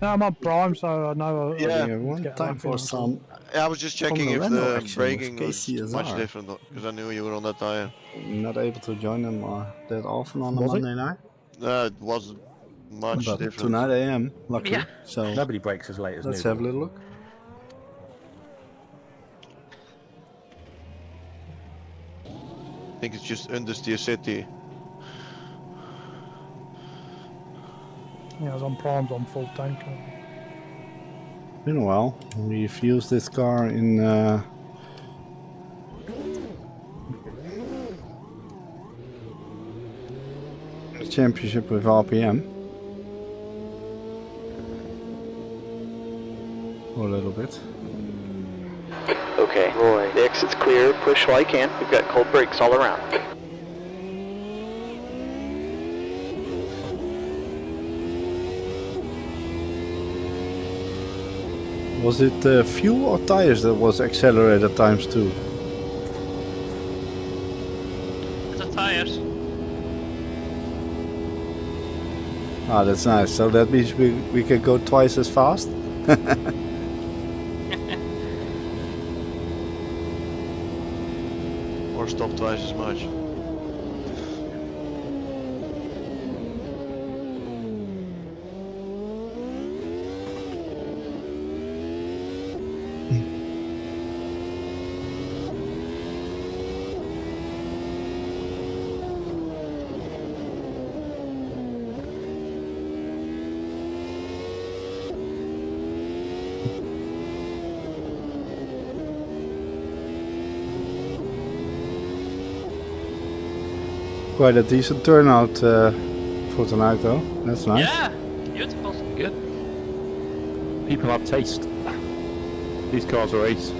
No, I'm on Prime, so I know. Yeah, everyone. Time for some. I was just checking if Renault the action braking with was KCSR. much different because I knew you were on that tire. Not able to join them that often on a Was it? Monday night, It wasn't much but different. tonight I am, luckily. Yeah. So Nobody breaks as late as let's new. have a little look. I think it's just understeer city. Yeah, I was on Prime's on full tank. Been a while. We've used this car in the championship with RPM. for a little bit. Okay, Roy, the exit's clear, push while you can. We've got cold brakes all around. Was it fuel or tires that was accelerated ×2? It's a tires. Ah, that's nice. So that means we can go twice as fast? Or stop twice as much. Quite a decent turnout for tonight though. That's nice. Yeah, beautiful. Good. People have taste. These cars are ace.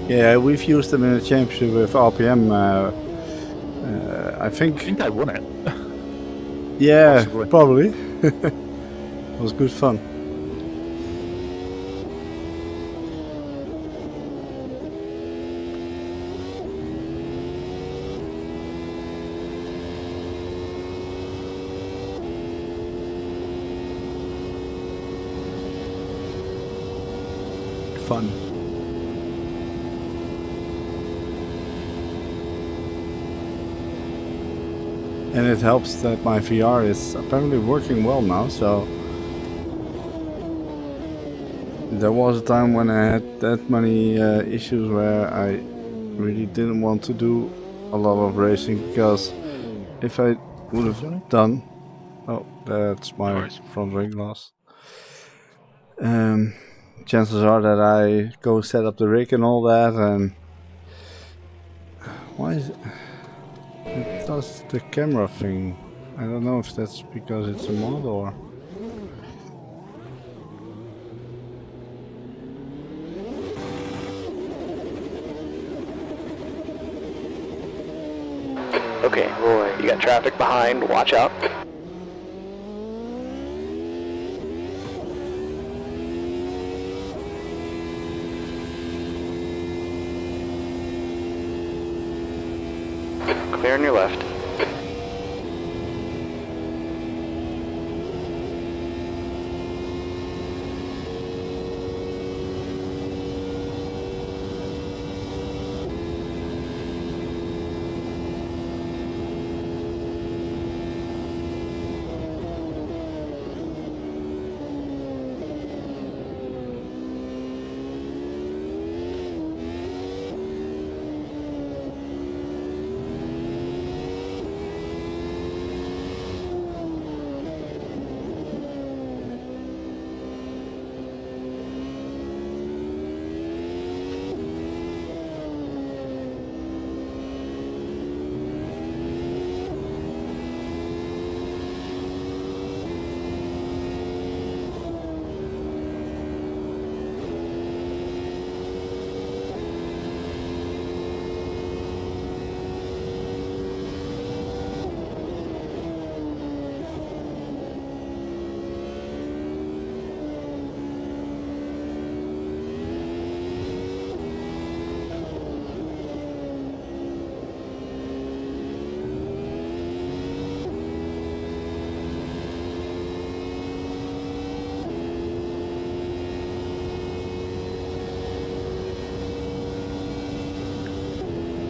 Yeah, we've used them in the championship with RPM. I I think. think I won it. Yeah, Possibly. probably. It was good fun. Fun. And it helps that my VR is apparently working well now, so there was a time when I had that many issues where I really didn't want to do a lot of racing, because if I would have done... Oh, that's my Nice. front ring glass. Chances are that I go set up the rig and all that, and why is it? It does the camera thing. I don't know if that's because it's a mod or... Okay, Roy, you got traffic behind, watch out. Clear on your left.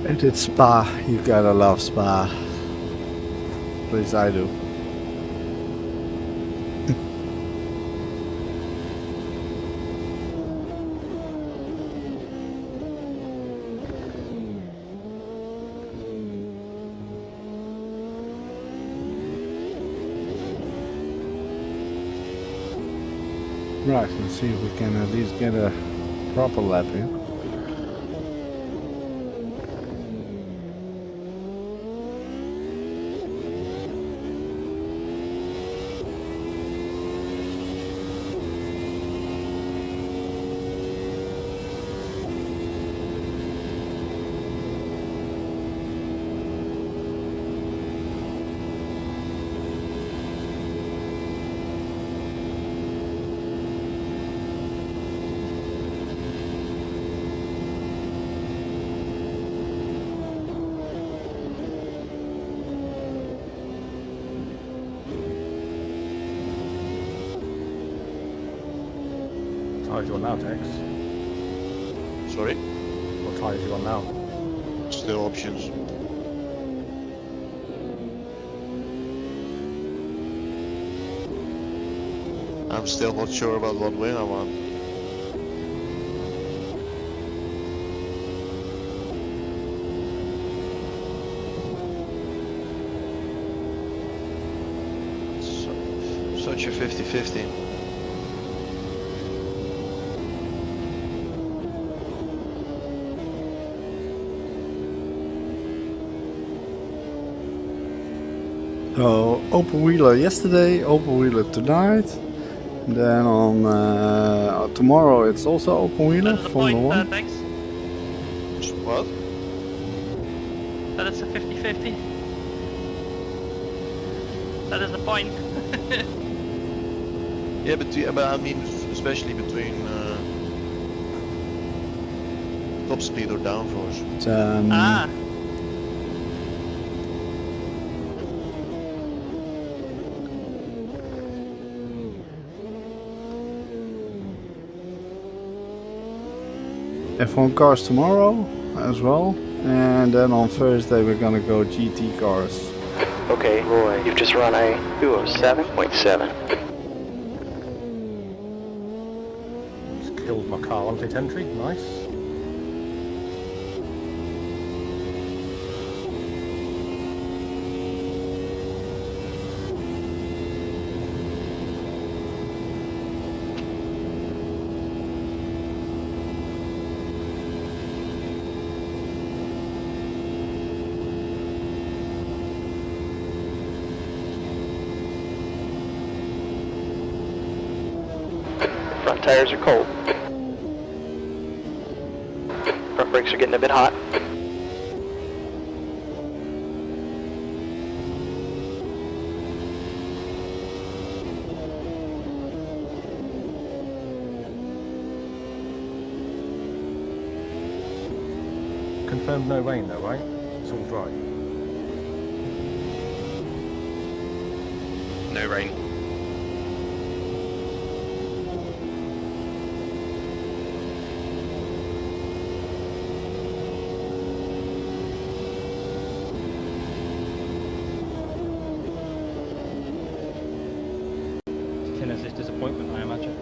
And it's Spa. You gotta love Spa. At least I do. Right, let's see if we can at least get a proper lap here. tyres you on now, Tex? Sorry? What tyres you on now? Still options. I'm still not sure about what wing I want. Such a 50-50. So open wheeler yesterday, open wheeler tonight. Then on tomorrow it's also open wheeler, That is the Formula point, 1. thanks. What? That is a 50-50. That is the point. Yeah, but I mean, especially between top speed or downforce. Ah, F1 cars tomorrow as well. And then on Thursday we're gonna go GT cars. Okay, Roy, you've just run a 207.7. Just killed my car on pit entry. Nice. Front tires are cold. Front brakes are getting a bit hot. Confirmed no rain though, right? It's all dry. no rain. Tinner's disappointment, I imagine.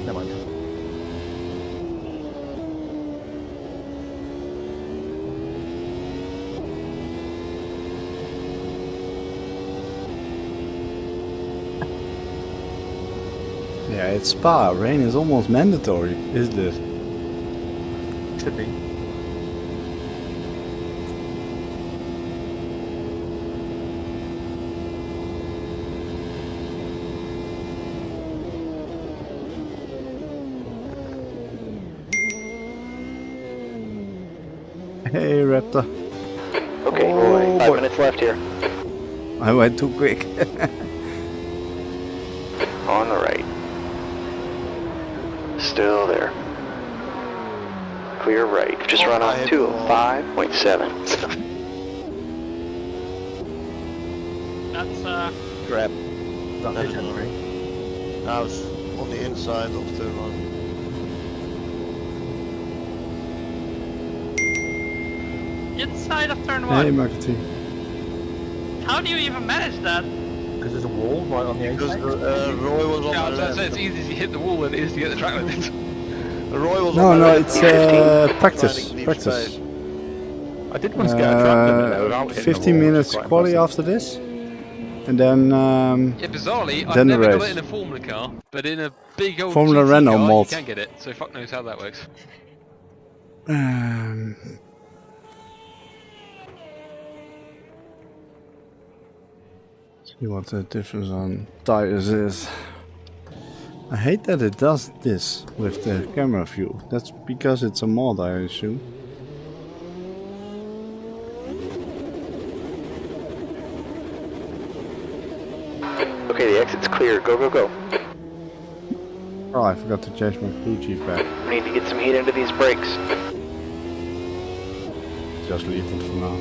Never mind. Yeah, it's Spa. Rain is almost mandatory, isn't it? Should be. Hey, Raptor. Okay, Oh, Roy, 5 boy. minutes left here. I went too quick. On the right. Still there. Clear right. Just run on 205.7. That's Crap. That That is is entry. I was on the inside of turn one. inside of turn Hey, one. McAtee. How do you even manage that? Because there's a wall right on the Because apex. Roy was on Yeah, I was the gonna say left. it's easy to hit the wall than it is to get the track limit. Roy was No, on the no, left. it's Trying practice. to keep Practice. space. I did once get a track limit there without hitting the 15 wall, which minutes is quite quali impressive. after this. And then Yeah, bizarrely, I've Then the never got race. it in a Formula car, but in a big old Formula GT Renault car, mod. you can get it. So fuck knows how that works. See what the difference on tires is. I hate that it does this with the camera view. That's because it's a mod, I assume. Okay, the exit's clear. Go, go, go. Oh, I forgot to change my crew chief back. We need to get some heat into these brakes. Just leave it for now.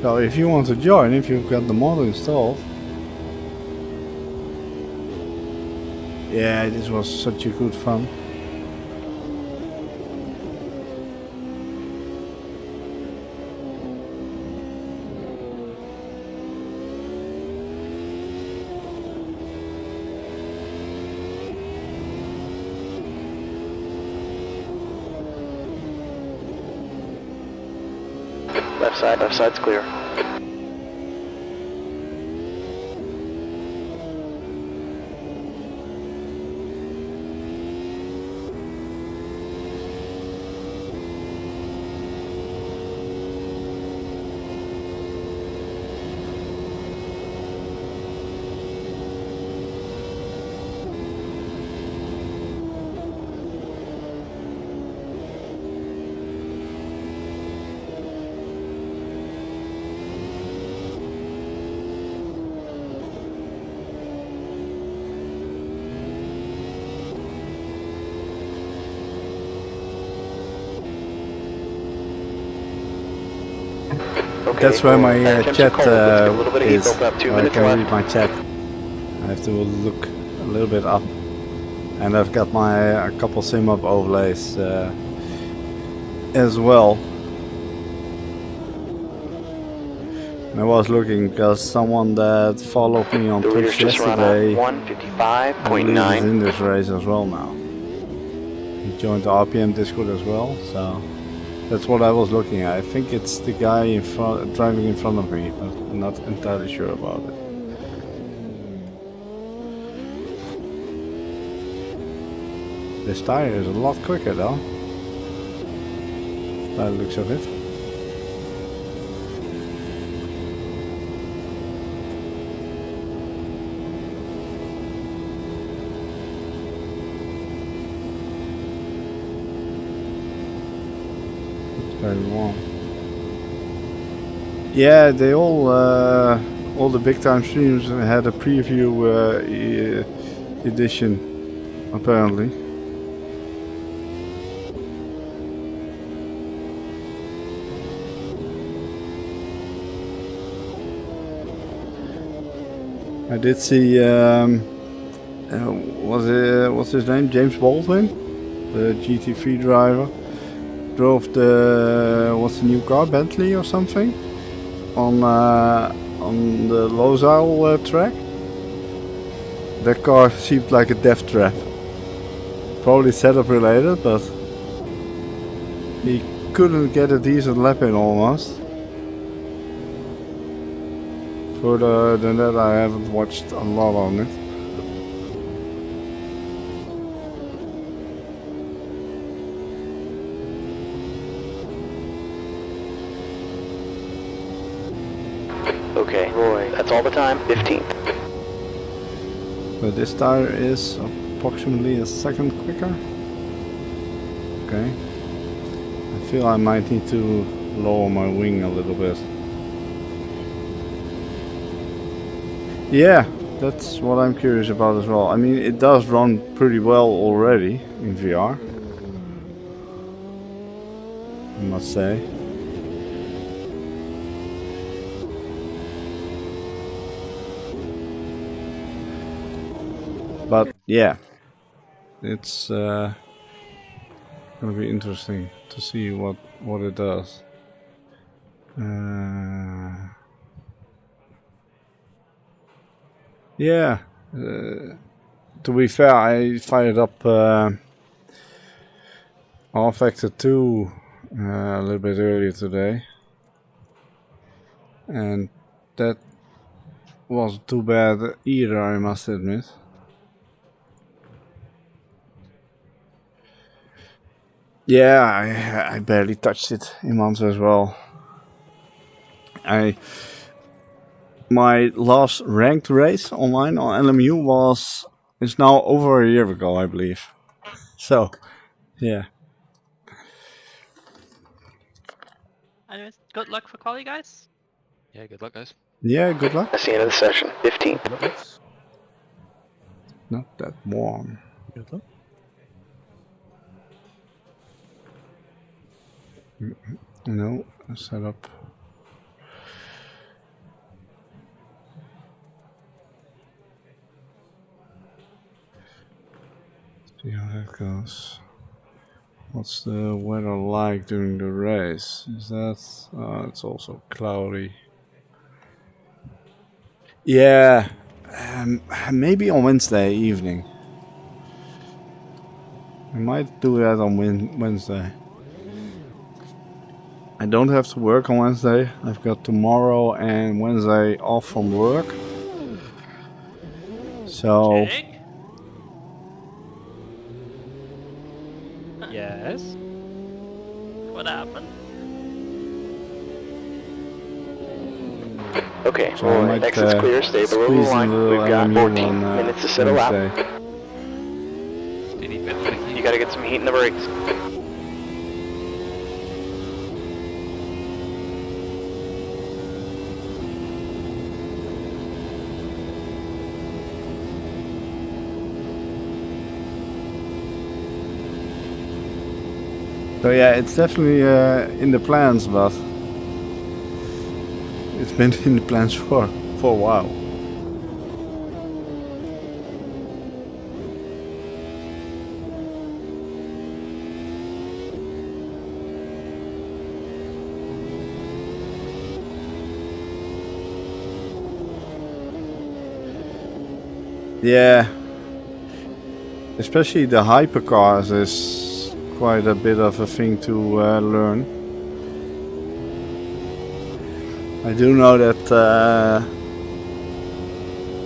So if you want to join, if you've got the mod installed. Yeah, this was such a good fun. Left side's clear. Okay, That's where my chat is. Built up. 2 I minutes can left. read my chat. I have to look a little bit up. And I've got my a couple sim up overlays as well. And I was looking because someone that followed me on The reader's Twitch just run yesterday, out. I believe is 155.9. in this race as well now. He joined the RPM Discord as well, so that's what I was looking at. I think it's the guy in front, driving in front of me, but I'm not entirely sure about it. This tire is a lot quicker though, by the looks of it. Very warm. Yeah, they all the big time streams had a preview edition, apparently. I did see what's his name? James Baldwin, the GT3 driver. Drove the what's the new car, Bentley or something, on the Lozile track. That car seemed like a death trap. Probably setup related, but he couldn't get a decent lap in almost. Further than that, I haven't watched a lot on it. Okay, Roy, that's all the time. 15th. But this tire is approximately a second quicker. Okay. I feel I might need to lower my wing a little bit. Yeah, that's what I'm curious about as well. I mean, it does run pretty well already in VR, I must say. But yeah, it's gonna be interesting to see what it does. Yeah, to be fair, I fired up R-Factor 2 a little bit earlier today, and that wasn't too bad either, I must admit. Yeah, I barely touched it in months as well. My last ranked race online on LMU is now over a year ago, I believe. So, yeah. Anyways, good luck for quali, guys. Yeah, good luck, guys. Yeah, good luck. That's the end of the session. 15th. Not that warm. Good luck. No, setup. See how that goes. What's the weather like during the race? Is that... it's also cloudy. Yeah, maybe on Wednesday evening. I might do that on Wednesday. I don't have to work on Wednesday. I've got tomorrow and Wednesday off from work. So... Jake? Yes. What happened? Okay, So I might exit's clear, stay below the squeeze in line. a little We've got LMU 14 on minutes to set a lap. Wednesday. Do you need bit like You gotta get some heat in the brakes. So yeah, it's definitely in the plans, but it's been in the plans for a while. Yeah, especially the hypercars is quite a bit of a thing to learn. I do know that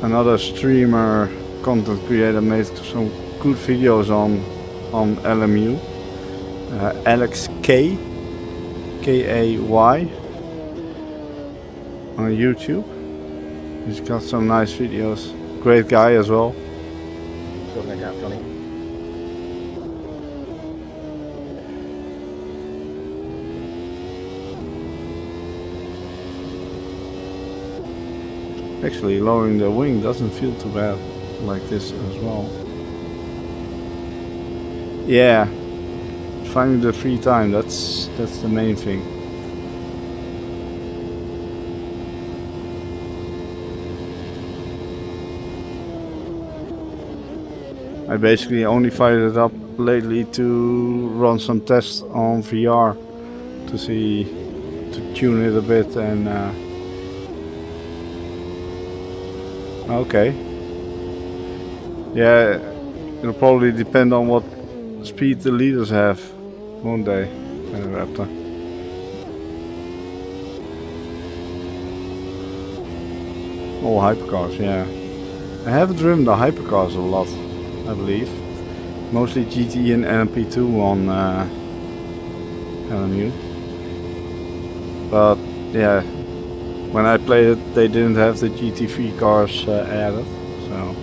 another streamer, content creator, made some good videos on LMU. Alex Kay on YouTube. He's got some nice videos. Great guy as well. Sorting that out, Johnny. Actually, lowering the wing doesn't feel too bad like this as well. Yeah, finding the free time, that's the main thing. I basically only fired it up lately to run some tests on VR to tune it a bit and okay. Yeah, it'll probably depend on what speed the leaders have one day in a Raptor. All hypercars, yeah. I haven't driven the hypercars a lot, I believe. Mostly GT and LMP2 on LMU. But yeah, when I played it, they didn't have the GT3 cars added, so.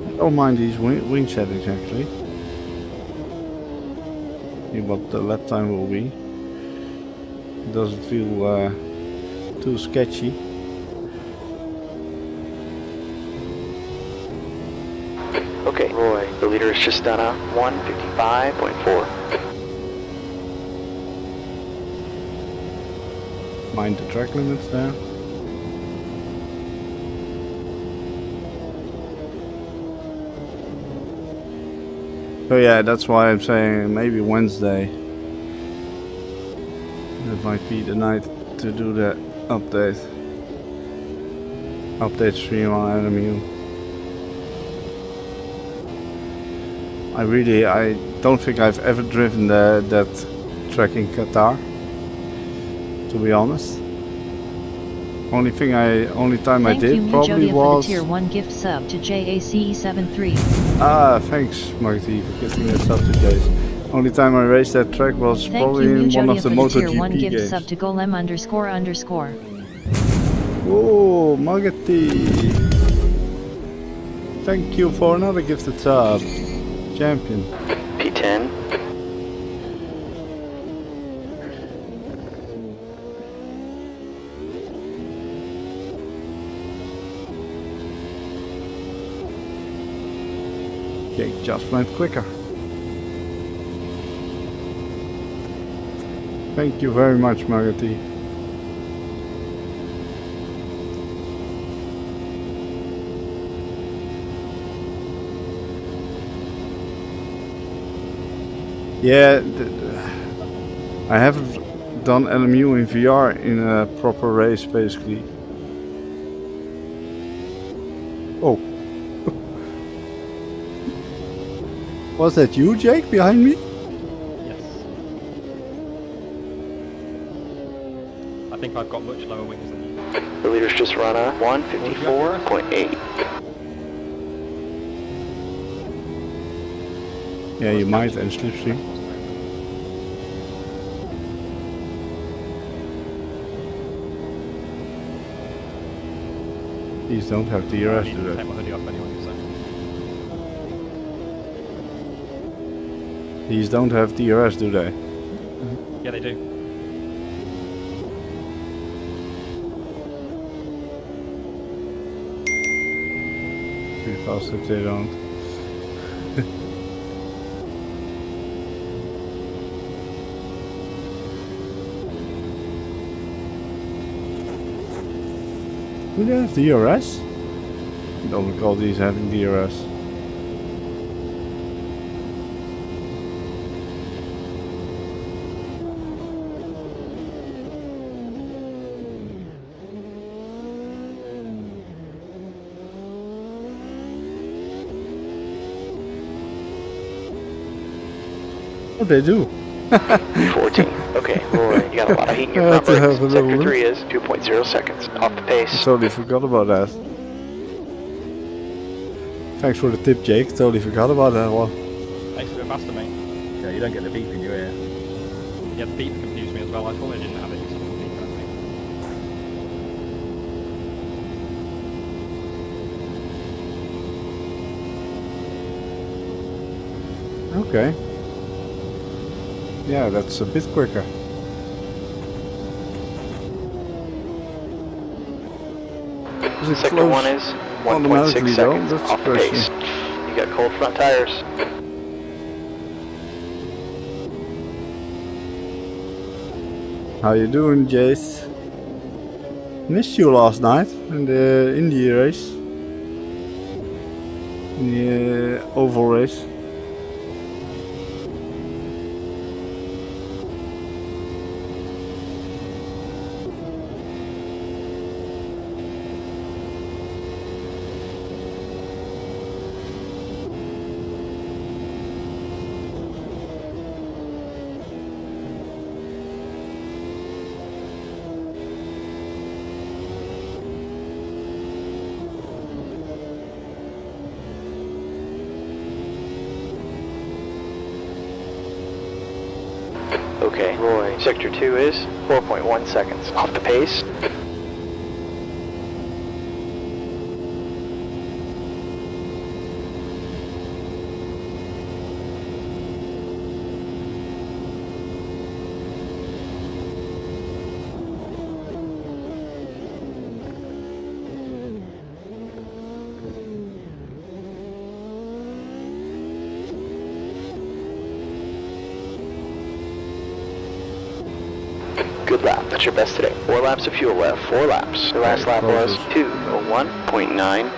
I don't mind these wing settings actually. See what the lap time will be. It doesn't feel too sketchy. Okay, Roy, the leader has just done a 1:55.4. Mind the track limits there. So yeah, that's why I'm saying maybe Wednesday. That might be the night to do that update stream on LMU. I don't think I've ever driven that track in Qatar, to be honest. Only time I did probably was... for the tier 1 gift sub to JACE73. Ah, thanks Marty for gifting that sub to Jace. Only time I raced that track was probably in one of the MotoGP gift games. sub to golem__. Whoa, Margati! Thank you for another gifted sub. Champion. P10. Jake just went quicker. Thank you very much, Margati. Yeah, I haven't done LMU in VR in a proper race, basically. Oh. Was that you, Jake, behind me? Yes. I think I've got much lower wings than you. The leader's just run a 154.8. Yeah, you might, and slipstream. These don't have DRS, I need do to they? take my hoodie off anyway, so. These don't have DRS, do they? Yeah, they do. Pretty fast if they don't. Do they have DRS? I don't recall these having DRS. Oh, they do. 14. Okay, Roy, you got a lot of heat in your front brakes. Sector 3 is 2.0 seconds. Off the I pace. totally forgot about that. Thanks for the tip, Jake. Totally forgot about that one. Thanks for the faster, mate. Yeah, you don't get the beep in your ear. Yeah, the beep confused me as well. I thought I didn't have it. So beep, I think. Okay. Yeah, that's a bit quicker. Is it Sector close 1 is 1.6 automatically though? seconds That's off the the pace. question. You got cold front tires. How you doing, Jace? Missed you last night in the Indy race. In the oval race. Okay, Roy, Sector 2 is 4.1 seconds off the pace. Good lap, that's your best today. 4 laps of fuel left, 4 laps. The last lap was 2:01.9.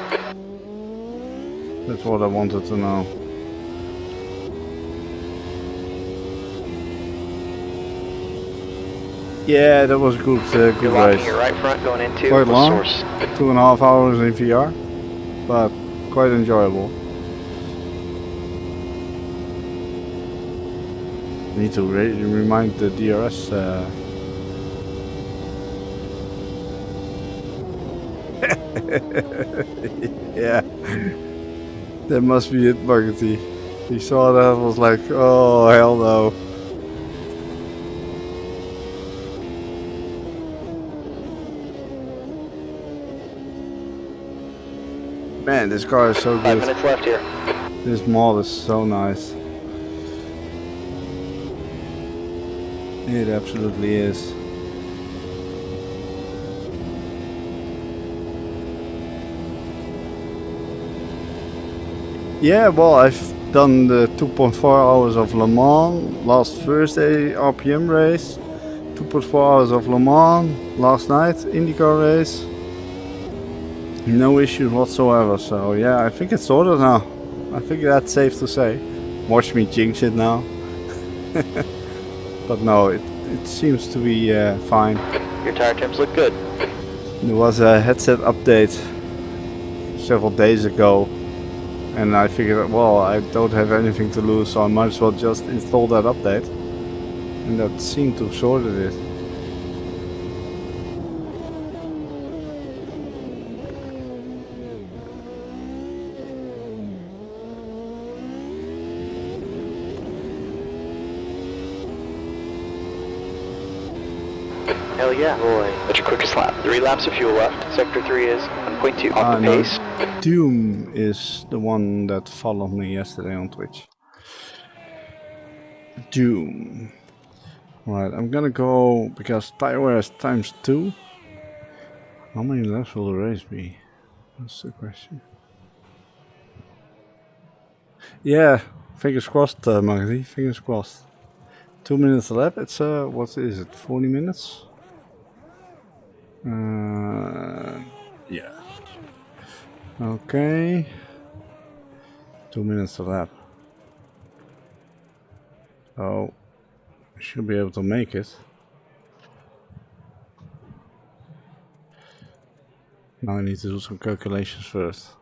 That's what I wanted to know. Yeah, that was a good, good You're locking race. your right front going into Quite the long. source. 2.5 hours in VR, but quite enjoyable. Need to remind the DRS. Yeah, that must be it, Buggety. He saw that and was like, oh hell no. Man, this car is so 5 good. minutes left here. This mod is so nice. It absolutely is. Yeah, well, I've done the 2.4 hours of Le Mans last Thursday RPM race. 2.4 hours of Le Mans last night, IndyCar race. No issues whatsoever, so yeah, I think it's sorted now. I think that's safe to say. Watch me jinx it now. But no, it seems to be fine. Your tire temps look good. There was a headset update several days ago, and I figured, well, I don't have anything to lose, so I might as well just install that update. And that seemed to have sorted it. Hell yeah, Roy. What's your quickest lap? 3 laps of fuel left. Sector 3 is 1.2 off the No. pace. Doom is the one that followed me yesterday on Twitch. Doom. Right, I'm gonna go because tire wear is ×2. How many laps will the race be? That's the question. Yeah, fingers crossed, Magdi. Fingers crossed. 2 minutes a lap. It's what is it? 40 minutes? Yeah. Okay. 2 minutes a lap. Oh, I should be able to make it. Now I need to do some calculations first.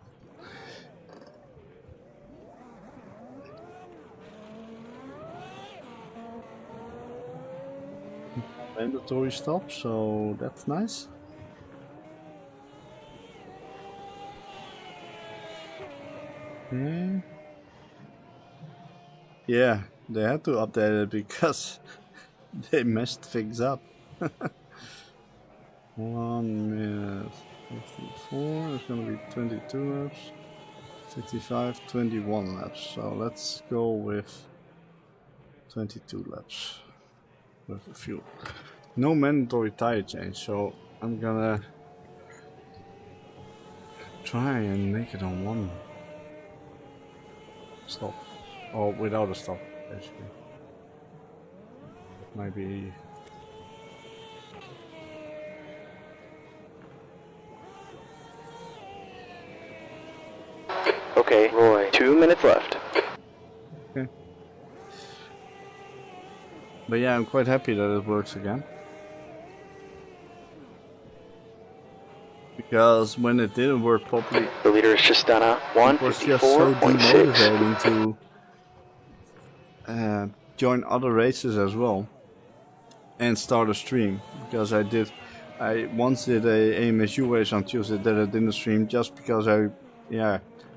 Mandatory stop, so that's nice. Okay. Yeah, they had to update it because they messed things up. 1 minute 54, it's gonna be 22 laps. 55, 21 laps. So let's go with 22 laps with the fuel. No mandatory tire change, so I'm gonna try and make it on 1 stop. Or without a stop, basically. Maybe. Okay, Roy. 2 minutes left. Okay. But yeah, I'm quite happy that it works again. Because when it didn't work properly, The leader is just done a it was just so 154.6. demotivating to join other races as well and start a stream. Because I once did a AMSU race on Tuesday that I didn't stream just because I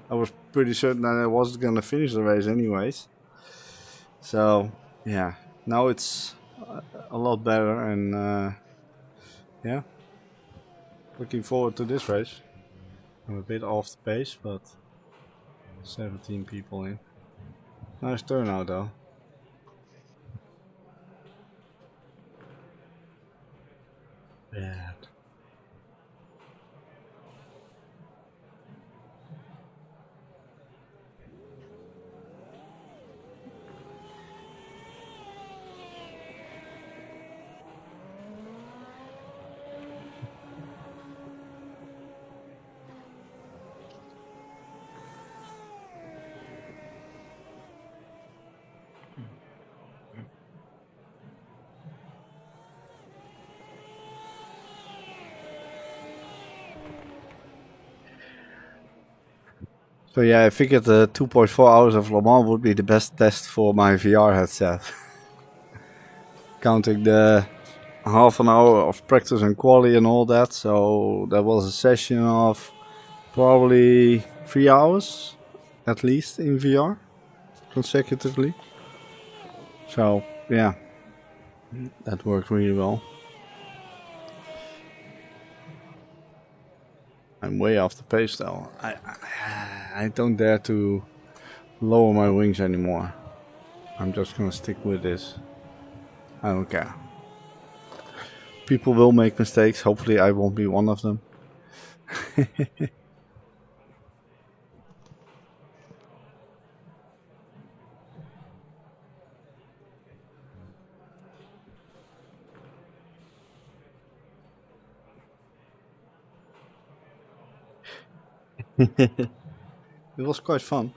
was pretty certain that I wasn't gonna finish the race anyways. So yeah, now it's a lot better, and yeah, looking forward to this race. I'm a bit off the pace, but 17 people in. Nice turnout though. Bad. So yeah, I figured the 2.4 hours of Le Mans would be the best test for my VR headset. Counting the half an hour of practice and quali and all that, so that was a session of probably 3 hours at least in VR consecutively. So yeah, that worked really well. I'm way off the pace though. I don't dare to lower my wings anymore. I'm just gonna stick with this. I don't care. People will make mistakes. Hopefully I won't be one of them. It was quite fun.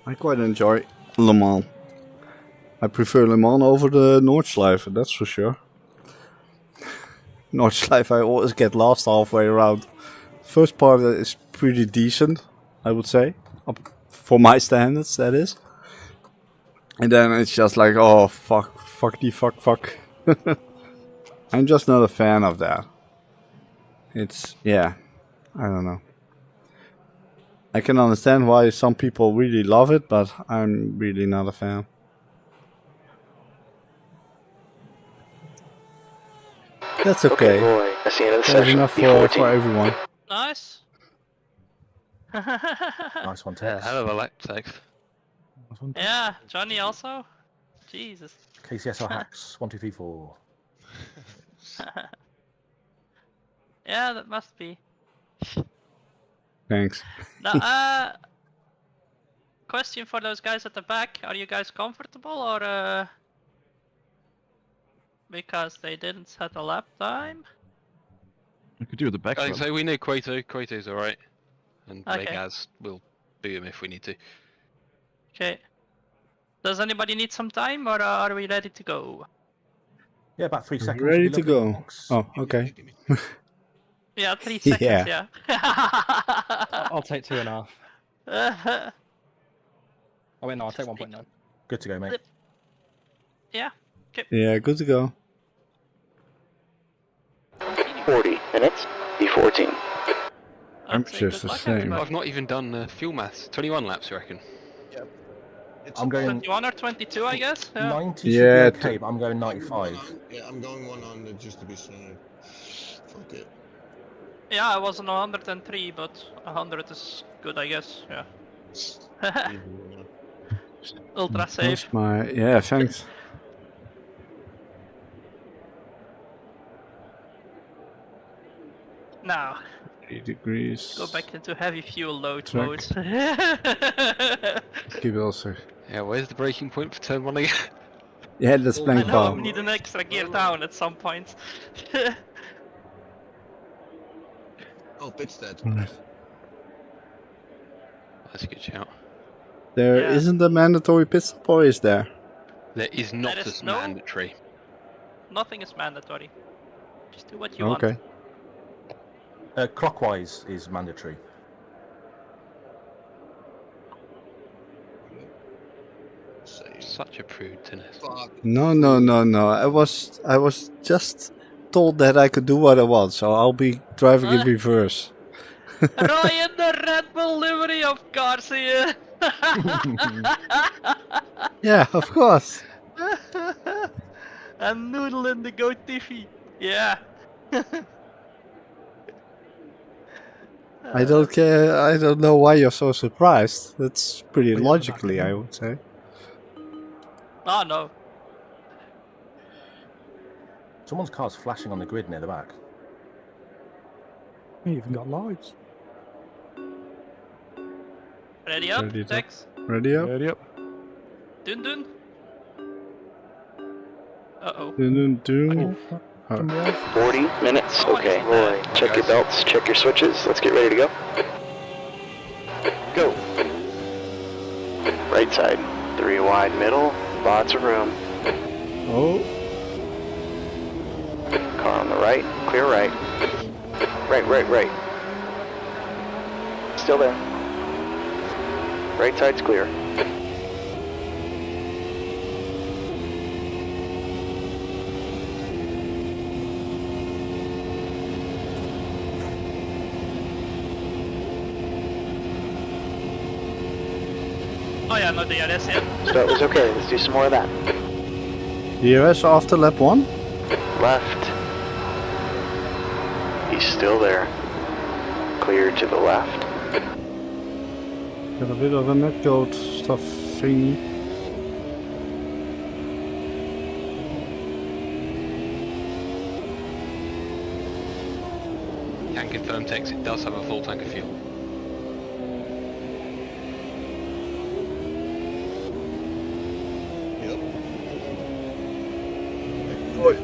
I quite enjoy Le Mans. I prefer Le Mans over the Nordschleife, that's for sure. Nordschleife I always get lost halfway around. First part is pretty decent, I would say. For my standards, that is. And then it's just like, oh fuck. I'm just not a fan of that. It's, yeah, I don't know. I can understand why some people really love it, but I'm really not a fan. That's okay. Roy, that's the end of the There's session. enough B14. for everyone. Nice. Nice one, Yeah, Tex. hell of a lap, Tex. Yeah, Johnny also. Jesus. KCSR hacks 1, 2, 3, 4. Yeah, that must be. Thanks. Now, question for those guys at the back: are you guys comfortable, or because they didn't set a lap time? I could do the back. I think so. We know Quato. Quato's alright. And Okay. Megaz will boot him if we need to. Okay. Does anybody need some time, or are we ready to go? Yeah, about 3 seconds. Ready would be to lovely. go. Thanks. Oh, okay. Yeah, 3 seconds. Yeah. Yeah. I'll take 2.5. Oh wait, no, I'll take 1.9. Good to go, mate. Yeah. Yeah, good to go. 40 minutes, B14. I'm I'd say just good the luck, same. everybody. I've not even done fuel maths. 21 laps, you reckon? I'm going 21 or 22, I guess. Yeah. 90 Yeah, should be okay, but I'm going 95. Yeah, I'm going 100 just to be safe. Fuck it. Yeah, I was on 103, but 100 is good, I guess. Yeah. Ultra safe. That's my, yeah, thanks. Now, 3 degrees. go back into heavy fuel load Track. mode. Keep it also. Yeah, where's the breaking point for turn 1 again? Yeah, that's I blank know, car. we need an extra gear down at some point. Oh, pitch that. That's a good shout. There Yeah. isn't a mandatory pit stop, or is there? There is not There is as no- mandatory. Nothing is mandatory. Just do what you Okay. want. Clockwise is mandatory. Such a prude, tennis. Fuck. No. I was just told that I could do what I want, so I'll be driving in reverse. Roy in the Red Bull livery, of course, here. Yeah, of course. And Noodle in the Go Tiffy. Yeah. I don't care. I don't know why you're so surprised. That's pretty logically, I would say. Oh no. Someone's car's flashing on the grid near the back. You even got lights. Ready up, Ready to- Tex? Ready up? Ready up. Dun dun. Uh-oh. Dun, dun, dun. Can we have? 40 minutes. Okay, Roy, check your belts, check your switches. Let's get ready to go. Go. Right side. 3 wide middle. Lots of room. Oh, Car on the right. Clear right. Right. Still there. Right side's clear. Oh yeah, no DRS here. So that was okay. Let's do some more of that. DRS after lap 1? Left. He's still there. Clear to the left. Got a bit of a netcode stuff thingy. Can confirm text, it does have a full tank of fuel. Yep. God.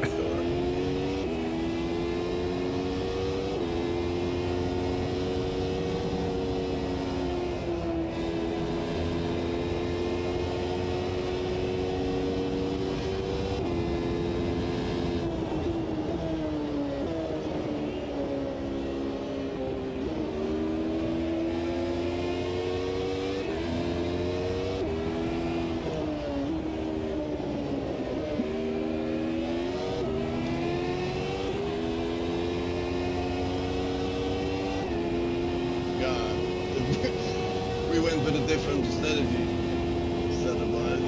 We went with a different strategy. Instead of mine.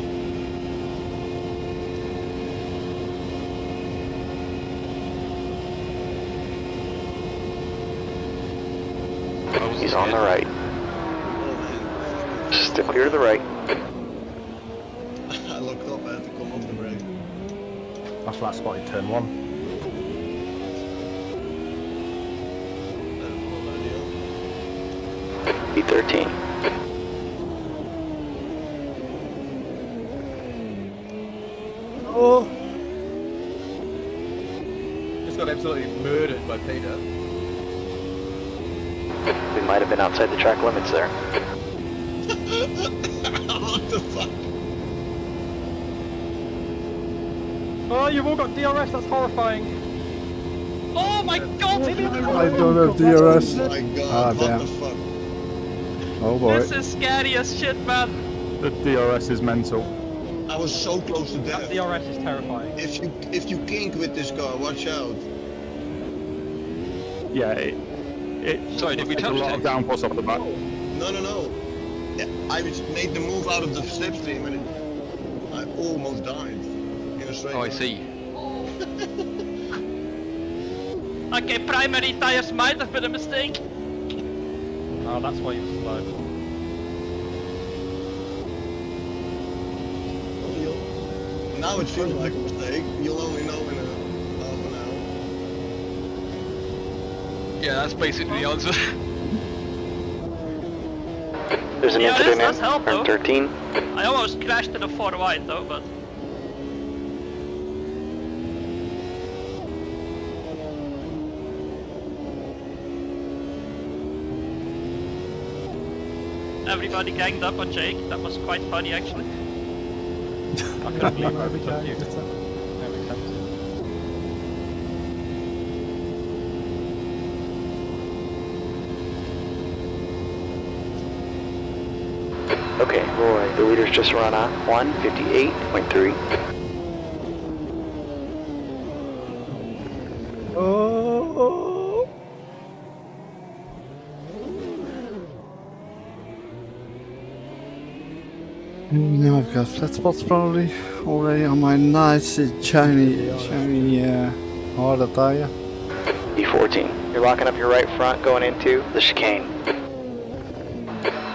He's on the right. Oh man. Stick clear to the right. I looked up, I had to come off the brake. That's last spotted turn 1. B13. Oh! Just got absolutely murdered by Peter. We might have been outside the track limits there. What the fuck? Oh, you've all got DRS, that's horrifying. Oh my god! I don't have DRS. Oh my god, Ah, what damn. the fuck? Oh boy. This is scary as shit, man. The DRS is mental. I was so close to That death. DRS is terrifying. If you kink with this car, watch out. Yeah, it Sorry, did we takes a touch lot of text? downforce off the back. No. Yeah, I just made the move out of the slipstream and I almost died. In a straight Oh, I line. see. Okay, primary tires might have been a mistake. Oh, that's why you're slow. Now it feels like a mistake. You'll only know in a half an hour. Yeah, that's basically the answer. There's an Yeah, incident that's in help, turn though. 13. I almost crashed in a 4 wide though, but... Everybody ganged up on Jake. That was quite funny, actually. I couldn't believe I overtook you. That makes sense. Okay, Roy, the leader's just run on 158.3. Oh! Now I've got flat spots probably already on my nice shiny harder tire. E14, you're locking up your right front going into the chicane.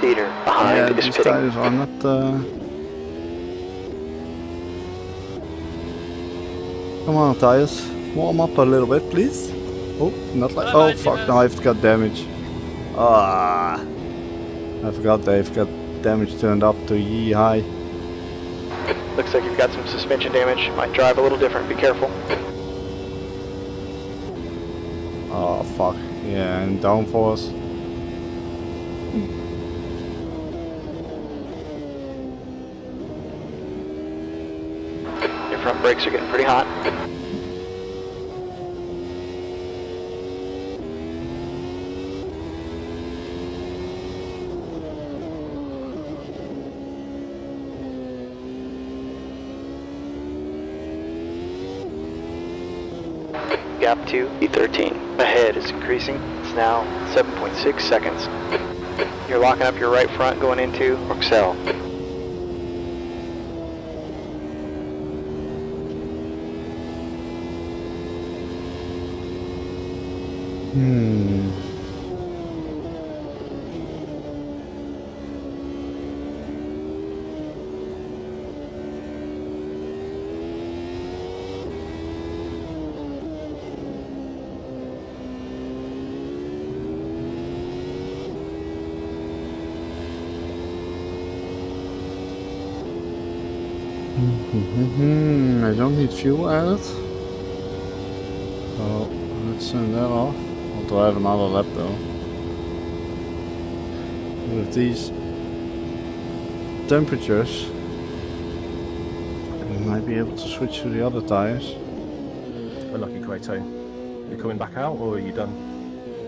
Leader behind Yeah, is these pitting. tires are not. Come on, tires, warm up a little bit, please. Oh, not like. Oh fuck! Now I've got damage. Ah, I forgot they've got damage turned up to ye high. Looks like you've got some suspension damage. Might drive a little different. Be careful. Oh fuck! Yeah, and downforce. Your front brakes are getting pretty hot. Gap 2, E13. Ahead is increasing. It's now 7.6 seconds. You're locking up your right front going into Roxelle. I don't need fuel added. So let's turn that off. Want to have another lap though. With these temperatures, I might be able to switch to the other tires. Unlucky Krato. You coming back out or are you done?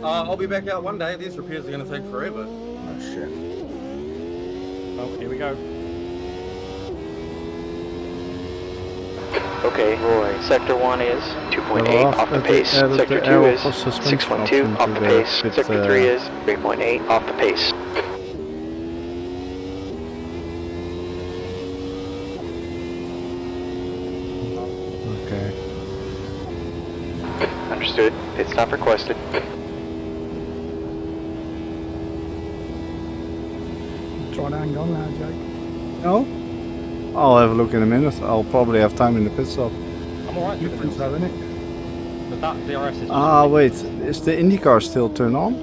I'll be back out one day. These repairs are going to take forever. Oh shit. Well, here we go. Okay, Roy. Sector 1 is 2.8 off the pace. Sector 2 is 6.2 off the pace. Sector 3 is 3.8 off the pace. Okay. Understood. Pit stop requested. Trying to hang on now, Jake. No? I'll have a look in a minute. I'll probably have time in the pit stop. I'm alright. You think so, innit? But that DRS is. Ah, wait. Is the IndyCar still turned on?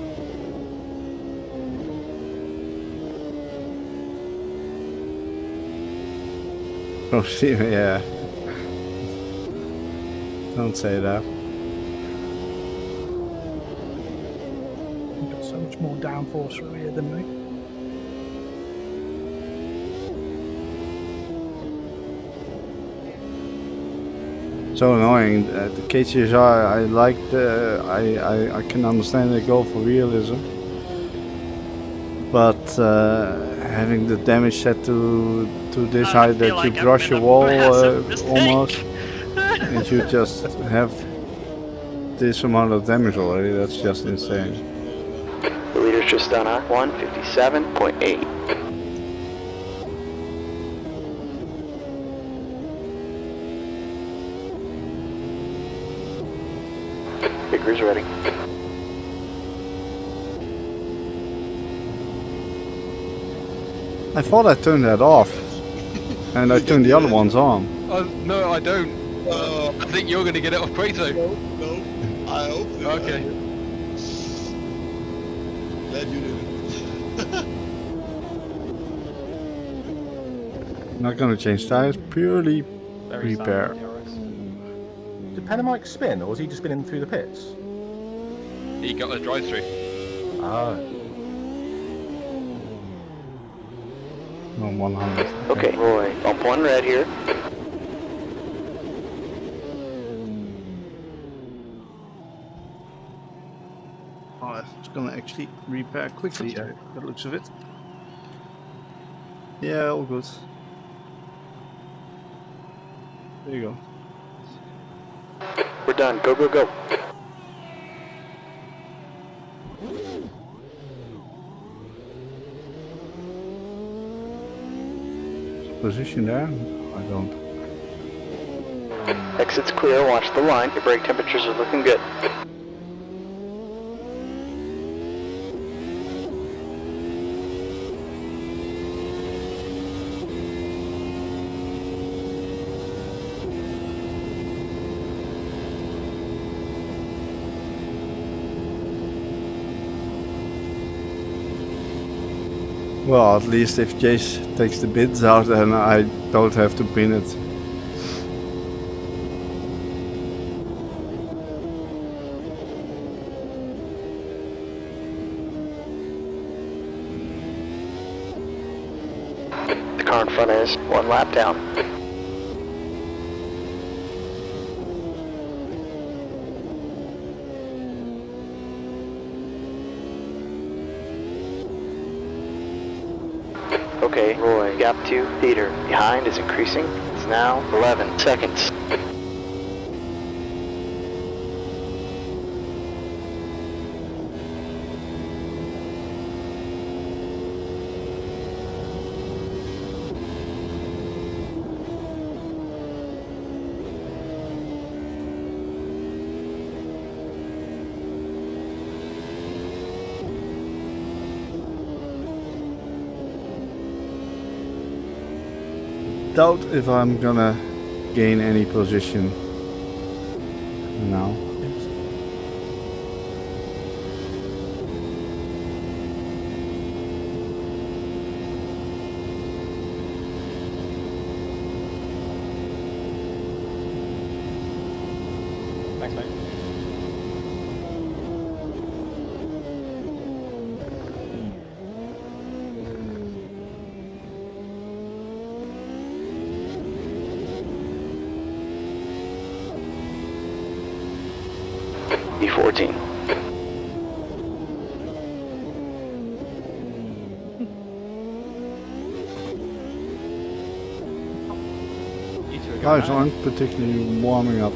Oh, see, yeah. Don't say that. You've got so much more downforce through here than me. So annoying. The KCSR, I like the, I can understand they go for realism, but having the damage set to this height that you brush your wall almost, and you just have this amount of damage already. That's just insane. The leader's just done a 157.8. Crew's ready. I thought I turned that off, and I turned the other ones on. No, I don't. I think you're going to get it off Krato. No, I hope so. Okay. Glad you did it. Not gonna change tires, purely repair. Did Panamike spin or has he just been in through the pits? He got a drive-through. Ah. No, 100. Okay, Roy. Bump 1 red here. Oh, it's gonna actually repair quickly, by the looks of it. Yeah, all good. There you go. We're done. Go, go, go. Position there? I don't. Exit's clear. Watch the line. Your brake temperatures are looking good. Well, at least if Jace takes the bits out, then I don't have to pin it. The car in front is 1 lap down. Okay, Roy, gap 2, theater. Behind is increasing. It's now 11 seconds. Doubt if I'm gonna gain any position now. Thanks, mate. E14. Guys aren't particularly warming up.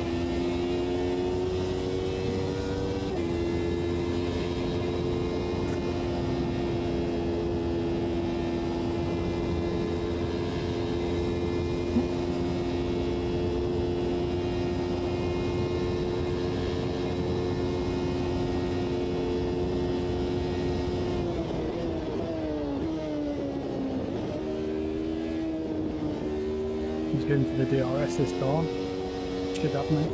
He's going for the DRS this dawn. Should have me.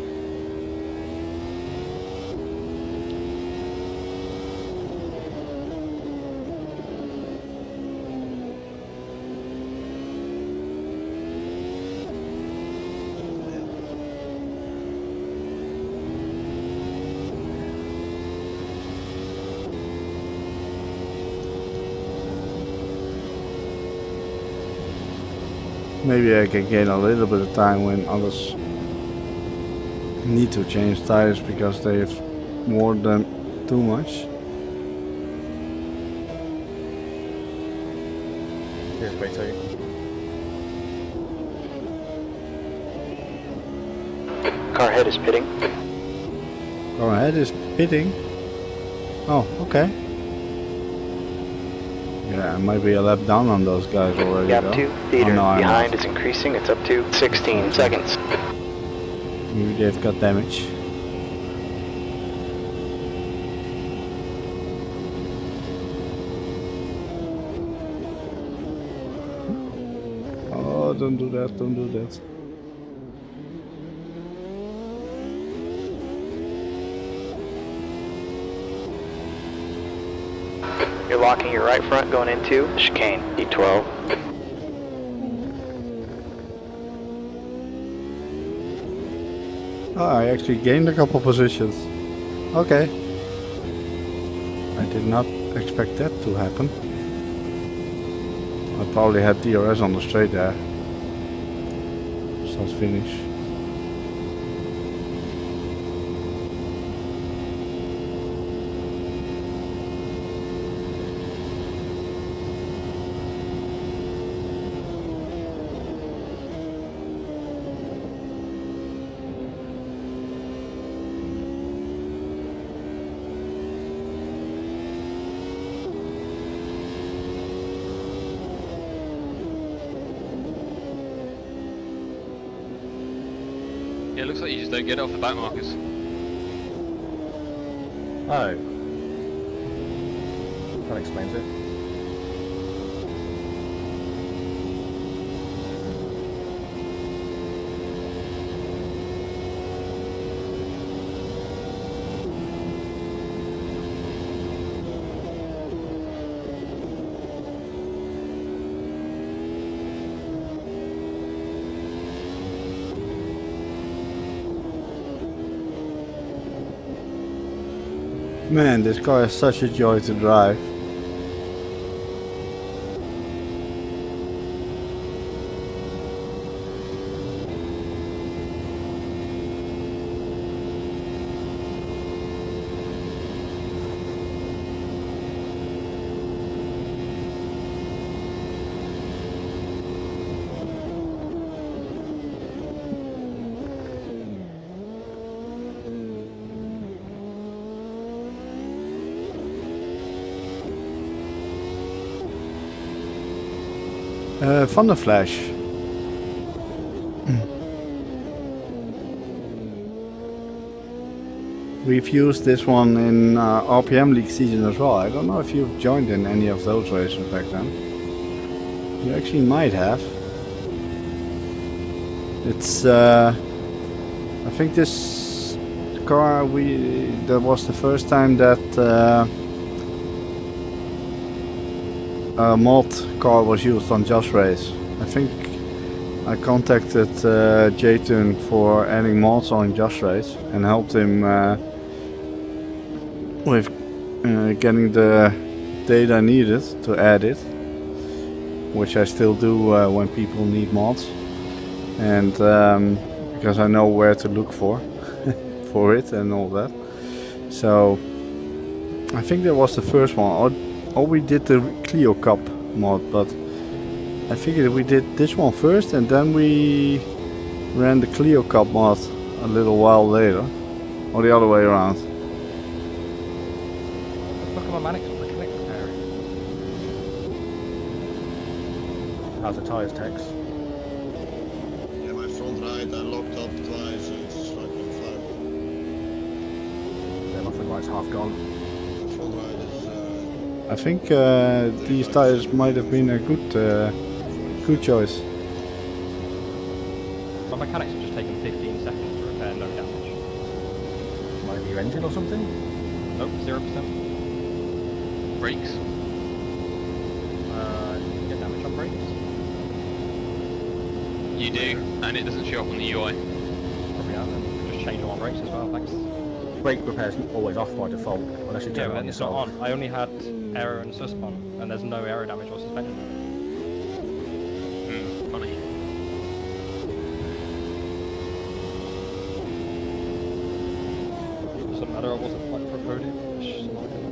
Maybe I can gain a little bit of time when others need to change tires because they've worn them too much. Here's B2. Car head is pitting. Go ahead is pitting. Oh, okay. Yeah, I might be a lap down on those guys already. Gap though. 2, theater Oh, no, I'm behind not. is increasing. It's up to 16 seconds. Maybe they've got damage. Oh, don't do that, don't do that. You're locking your right front going into the chicane, E12. Oh, I actually gained a couple positions. Okay. I did not expect that to happen. I probably had DRS on the straight there. Start finish. Yeah, it looks like you just don't get it off the back markers. Oh. That explains it. Man, this car is such a joy to drive. Thunder Flash. We've used this one in RPM League season as well. I don't know if you've joined in any of those races back then. You actually might have. It's I think this car that was the first time that a mod car was used on JustRace. I think I contacted Jayton for adding mods on JustRace and helped him with getting the data needed to add it, which I still do when people need mods, and because I know where to look for it and all that. So I think that was the first one, or we did the Clio Cup mod, but I figured we did this one first and then we ran the Clio Cup mod a little while later, or the other way around. Look at my Mannix on the connect area. How's the tyres, Tex? Yeah, my front right I locked up twice, so it's fucking fun. Yeah, my front right's half gone. Front right is I think these tires might have been a good choice. My mechanics have just taken 15 seconds to repair, no damage. Might be your engine or something? Nope, 0%. Brakes. You get damage on brakes? You do, and it doesn't show up on the UI. Probably not, then just change all my brakes as well, thanks. Brake repair's always off by default, unless you turn it on it's not yourself. on. I only had aero and susp on, and there's no aero damage or suspension. Funny. Doesn't matter, I wasn't fighting for a podium. It's just not good.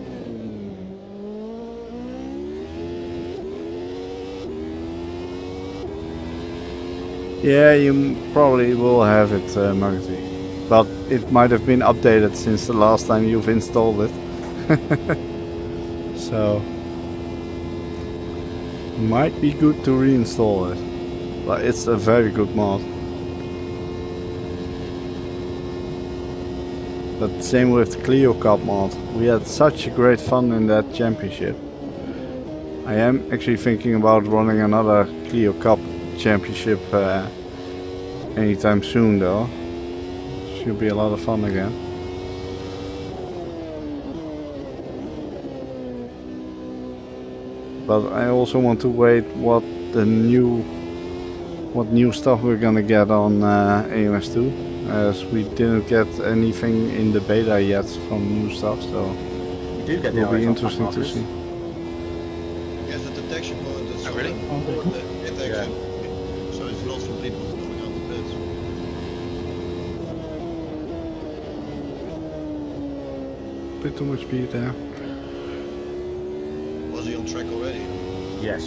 Yeah, you probably will have it, Magazine. But it might have been updated since the last time you've installed it. So might be good to reinstall it. But it's a very good mod. But same with the Clio Cup mod. We had such a great fun in that championship. I am actually thinking about running another Clio Cup championship anytime soon though. Should be a lot of fun again. But I also want to wait what new stuff we're gonna get on AMS2, as we didn't get anything in the beta yet from new stuff, so You do get the it'll be RS interesting to see. yes, the detection point is Oh, really? detection. So it's not for people coming out the pits. Bit too much speed there. Was he on track already? Yes.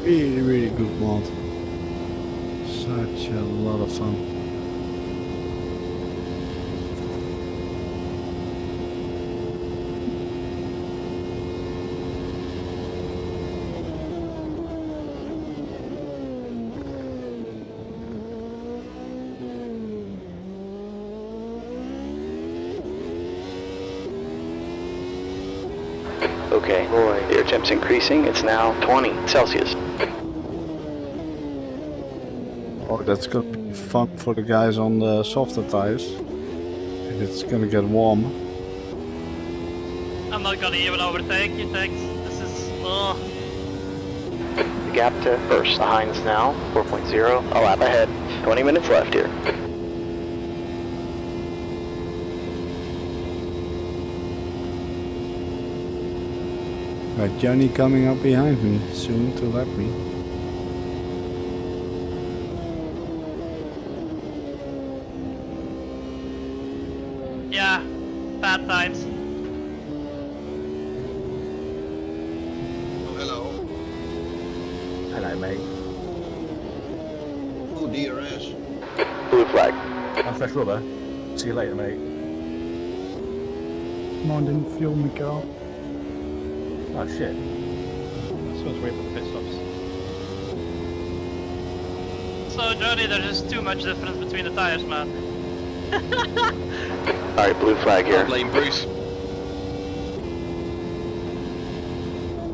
Really good mod. Such a lot of fun. Okay, boy, the air temp's increasing. It's now 20 Celsius. Oh, that's gonna be fun for the guys on the softer tires. If it's gonna get warm. I'm not gonna even overtake you, Tex. This is... oh. The gap to first behind us now, 4.0, a lap ahead. 20 minutes left here. Got Johnny coming up behind me soon to lap me. Yeah, bad times. Oh, hello. Hello, mate. Oh, DRS. Blue flag. I'm fresh rubber. See you later, mate. Mine didn't fuel my car. Oh, shit. This one's weird for the pit stops. So, Johnny, there's just too much difference between the tires, man. Alright, blue flag I here. blame Bruce.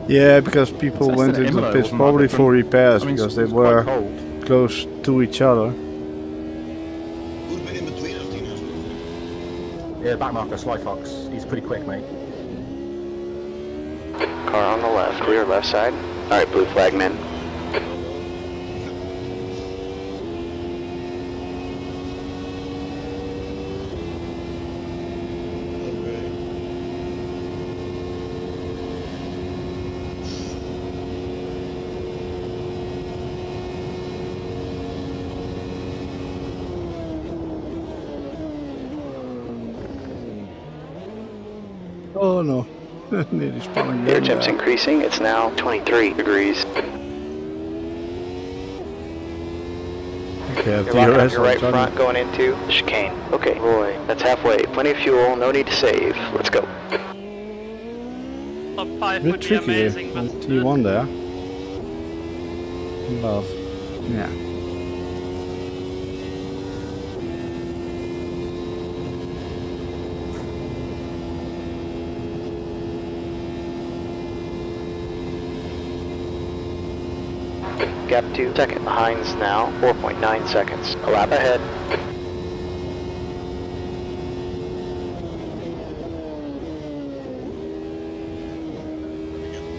Yeah, because people It's went that into the Imola pits wasn't probably that for repairs I mean, because it's they quite were cold. close to each other. Who Yeah, back marker, Sly Fox. He's pretty quick, mate. Car on the left, clear left side. Alright, blue flag men. Oh no, nearly spun Air again. temps increasing, it's now 23 degrees. Okay, I have You're locking up DRS your right on front going into the chicane. Okay, Roy, that's halfway. Plenty of fuel, no need to save. Let's go. Top a 5 bit would be tricky amazing, on but T1 there. Love. Yeah. Gap 2, second behinds now, 4.9 seconds. A lap ahead.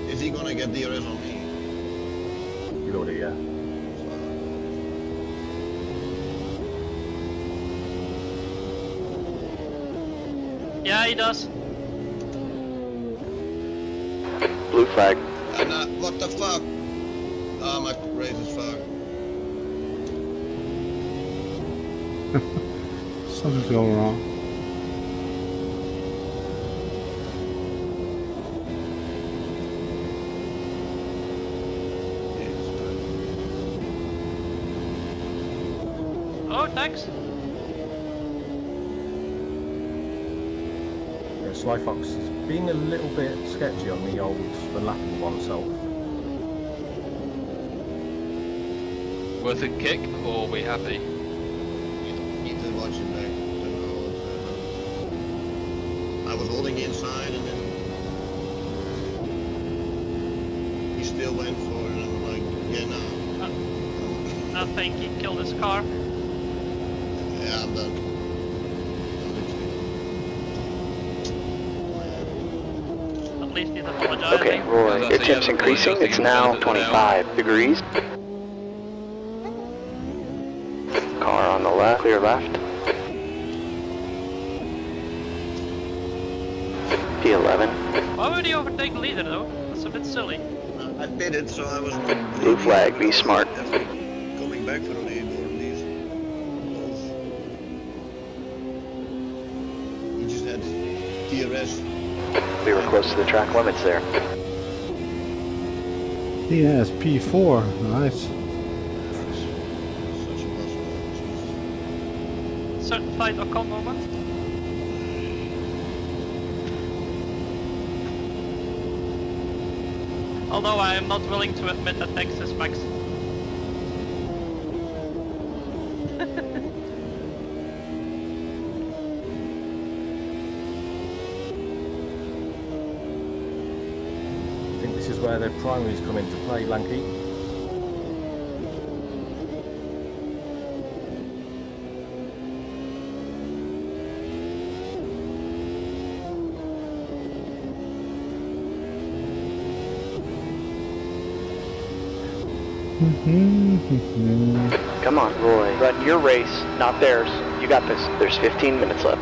Is he gonna get DRS on me? You already, yeah. yeah, he does. Blue flag. And what the fuck? Oh, my race is fucked. Something's going wrong. Oh, thanks. Yeah, Sly Fox is being a little bit sketchy on the old lapping oneself. Worth a kick, or are we happy? Need to watch it back. I was holding inside and then he still went for it and I'm like, yeah, no. I think he killed his car. Yeah, I'm done. At least he's apologizing. Okay, Roy, your temps increasing, it's now 25 degrees. Car on the left, clear left. P11. Why would he overtake the leader though? That's a bit silly. I pitted, so I was Blue flag, be smart. coming back for the lead or these. He just had DRS. We were close to the track limits there. He has P4. Nice. Such a bus. Certified Ocon moment. Although I am not willing to admit that Tex is max. I think this is where their primaries come into play, Lanky. Come on, Roy. Run your race, not theirs. You got this. There's 15 minutes left.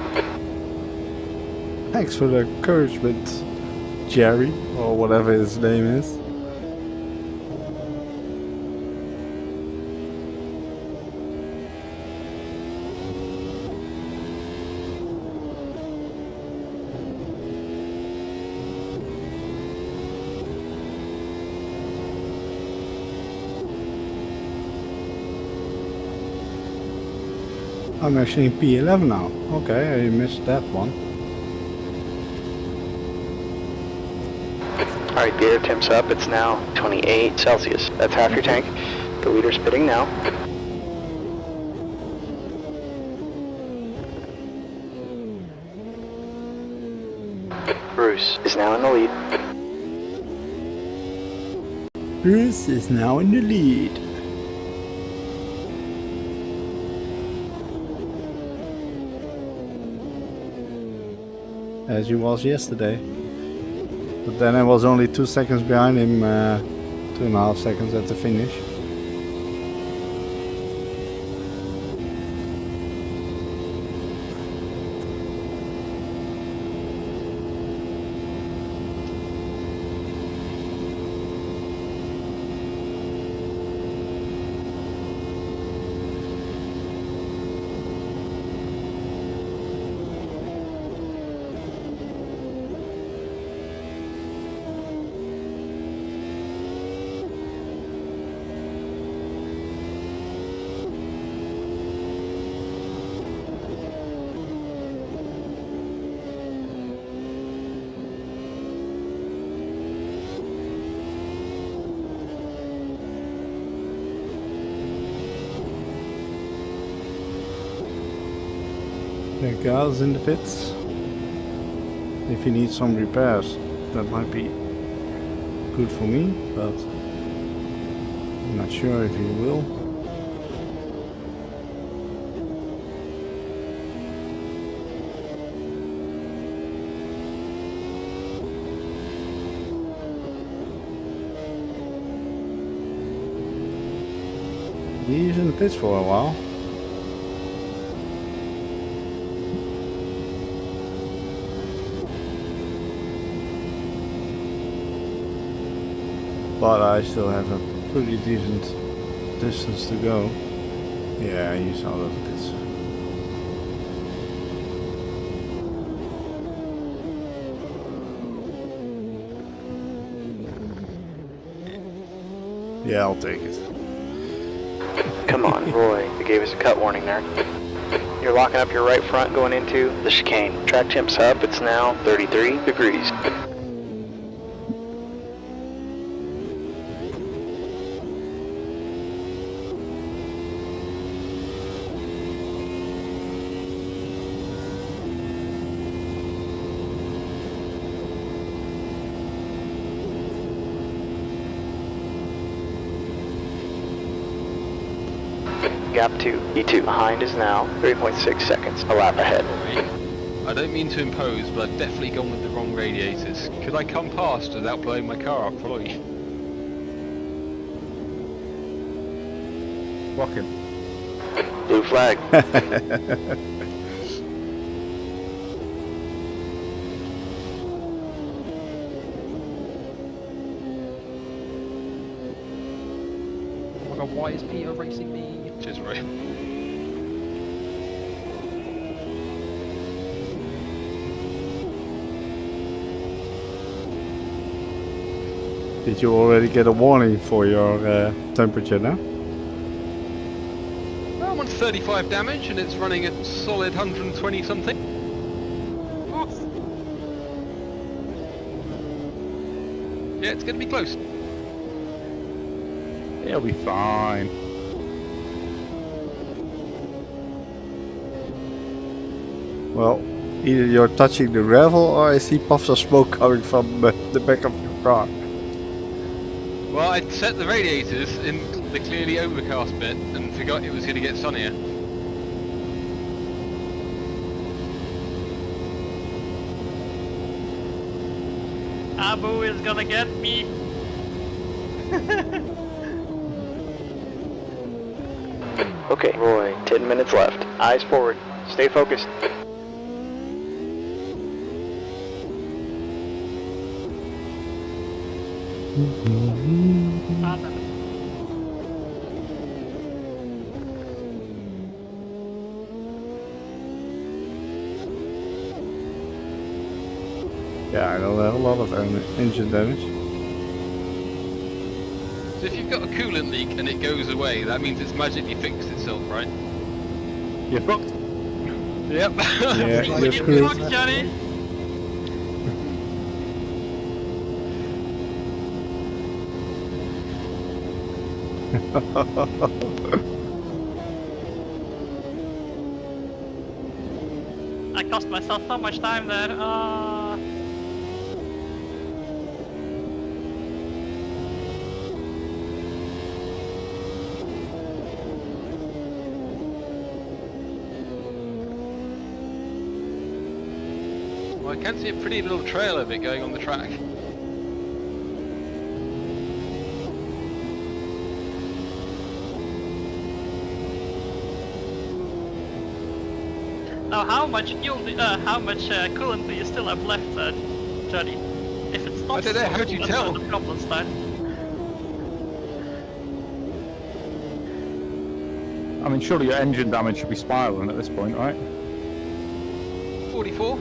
Thanks for the encouragement, Jerry, or whatever his name is. I'm actually in P11 now. Okay, I missed that one. Alright, the air temps up. It's now 28 Celsius. That's half your tank. The leader's pitting now. Bruce is now in the lead. Bruce is now in the lead. as he was yesterday. But then I was only 2 seconds behind him, 2.5 seconds at the finish. Cars in the pits. If he needs some repairs, that might be good for me, but I'm not sure if he will. He's in the pits for a while. But I still have a pretty decent distance to go. Yeah, he's out of the pits. Yeah, I'll take it. Come on, Roy. They gave us a cut warning there. You're locking up your right front going into the chicane. Track temp's up. It's now 33 degrees. Gap 2, E2 behind is now 3.6 seconds, a lap ahead. I don't mean to impose, but I've definitely gone with the wrong radiators. Could I come past without blowing my car up fully? Block him. Blue flag. Oh my god, why is Peter racing me? Cheers, Roy. Did you already get a warning for your temperature now? Well, I'm on 35 damage and it's running at solid 120 something. Yeah, it's going to be close. He'll be fine. Well, either you're touching the gravel or I see puffs of smoke coming from the back of your car. Well, I set the radiators in the clearly overcast bit and forgot it was going to get sunnier. Abu is gonna get me. Okay, Roy, 10 minutes left. Eyes forward. Stay focused. Yeah, I don't have a lot of engine damage. So if you've got a coolant leak and it goes away, that means it's magically fixed itself, right? You're fucked. Yep. Yeah, you're You're screwed. fucked, Johnny. I cost myself so much time there. Well, I can see a pretty little trail of it going on the track. Now, how much fuel? How much coolant do you still have left, Johnny? If it's not, I don't know. How do you that's tell? where the problem starts. I mean, surely your engine damage should be spiraling at this point, right? 44.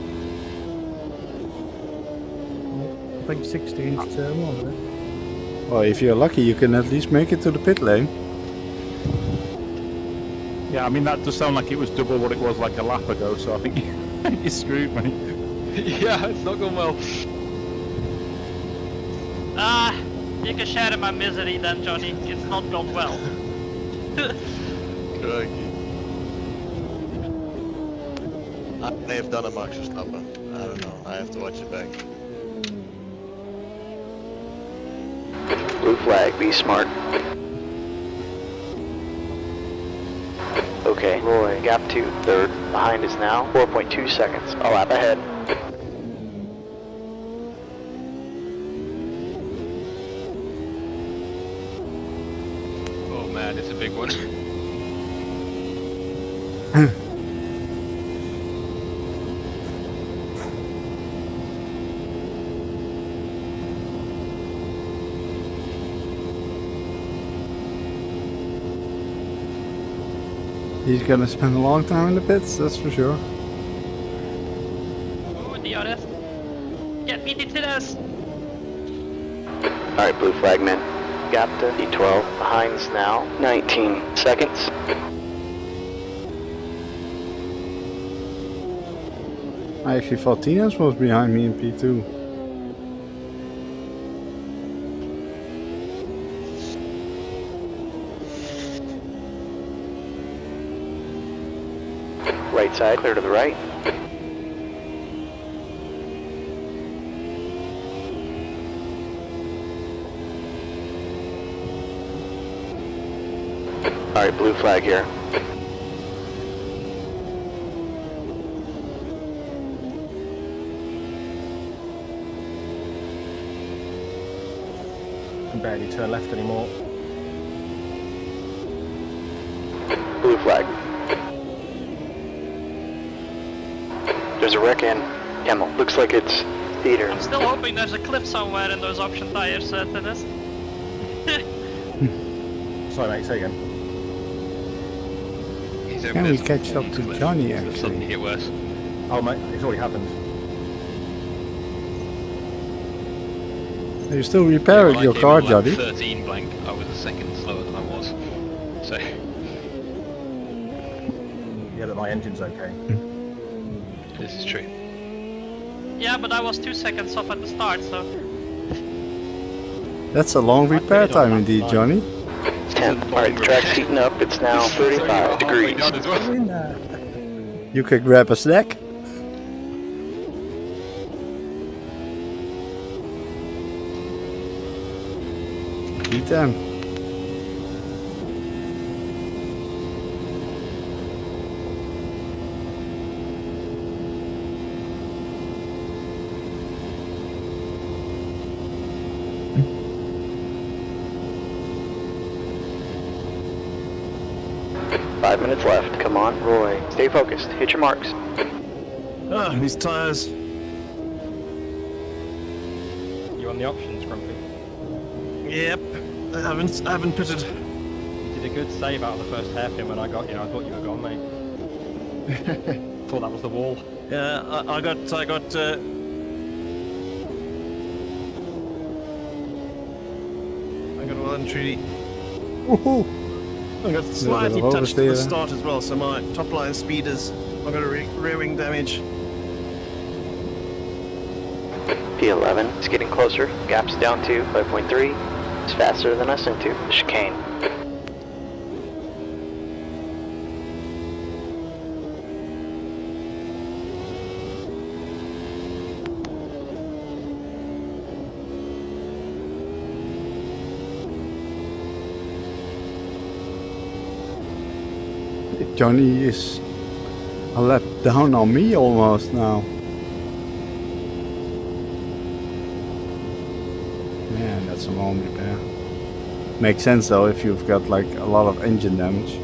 I think 16 is turbo, isn't it? Well, if you're lucky, you can at least make it to the pit lane. Yeah, I mean, that does sound like it was double what it was like a lap ago, so I think you screwed me. Yeah, it's not gone well. Ah, you can share in my misery then, Johnny. It's not gone well. Crikey. I may have done a Max Verstappen. I don't know. I have to watch it back. Blue flag, be smart. Okay, Roy, gap 2, third. Behind is now 4.2 seconds. A lap ahead. Oh man, it's a big one. He's gonna spend a long time in the pits, that's for sure. Ooh, DRS. Get me to this. Alright, blue flag men. Gap to D12. Behind is now 19 seconds. I actually thought Tina's was behind me in P2. Right side, clear to the right. Alright, blue flag here. Can barely turn left anymore. Blue flag. There's a wreck in Camel. Looks like it's theater. I'm still hoping there's a cliff somewhere in those option tires, Dennis. Sorry mate, say again. He's over Can there. we catch up to Johnny It'll suddenly actually? get worse. Oh mate, it's already happened. You still repairing When I your came car, in lap Johnny? 13 blank, I was a second slower than I was. So, Yeah, but my engine's okay. this is true. Yeah, but I was 2 seconds off at the start, so... That's a long repair time indeed, Johnny. 10. Alright, the track's heating up. It's now It's only 35 about halfway degrees. done as well. You can grab a snack. P10. Five minutes left. Come on, Roy. Stay focused. Hit your marks. Ah, these tyres. You on the options, Grumpy? Yep. I haven't pitted. You did a good save out of the first hairpin when I got you. I thought you were gone, mate. Thought that was the wall. Yeah, I got I got one treaty. Woohoo! I got slightly of touched at the oversteer. start as well, so my top line speed is. I got a rear wing damage. P11 is getting closer. Gap's down to 5.3. It's faster than us into the chicane. Johnny is a lap down on me almost now. Man, that's a long repair. Makes sense though if you've got like a lot of engine damage.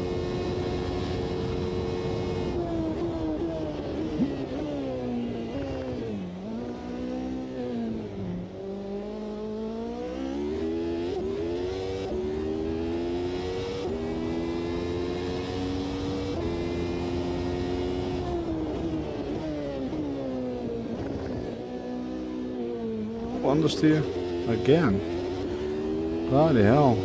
Understeer again. Bloody hell.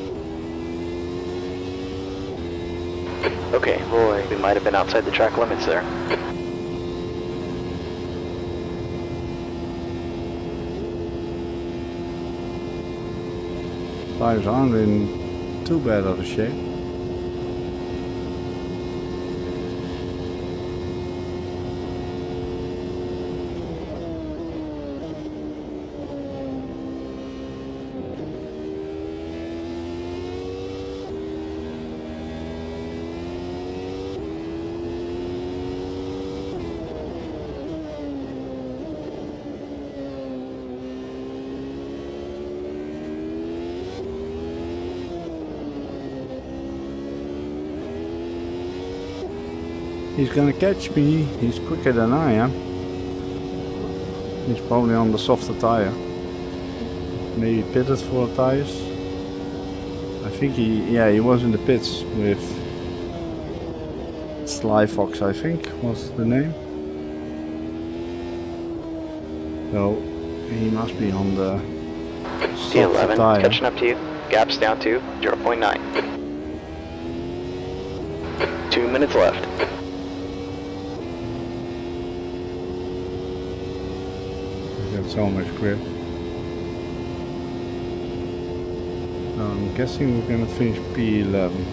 Okay, Roy, we might have been outside the track limits there. Tires aren't in too bad of a shape. He's gonna catch me. He's quicker than I am. He's probably on the softer tire. Maybe pitted for tires. I think he was in the pits with Sly Fox, I think was the name. So he must be on the softer T11, tire. catching up to you. Gaps down to 0.9. 2 minutes left. So much grip. I'm guessing we're gonna finish P11.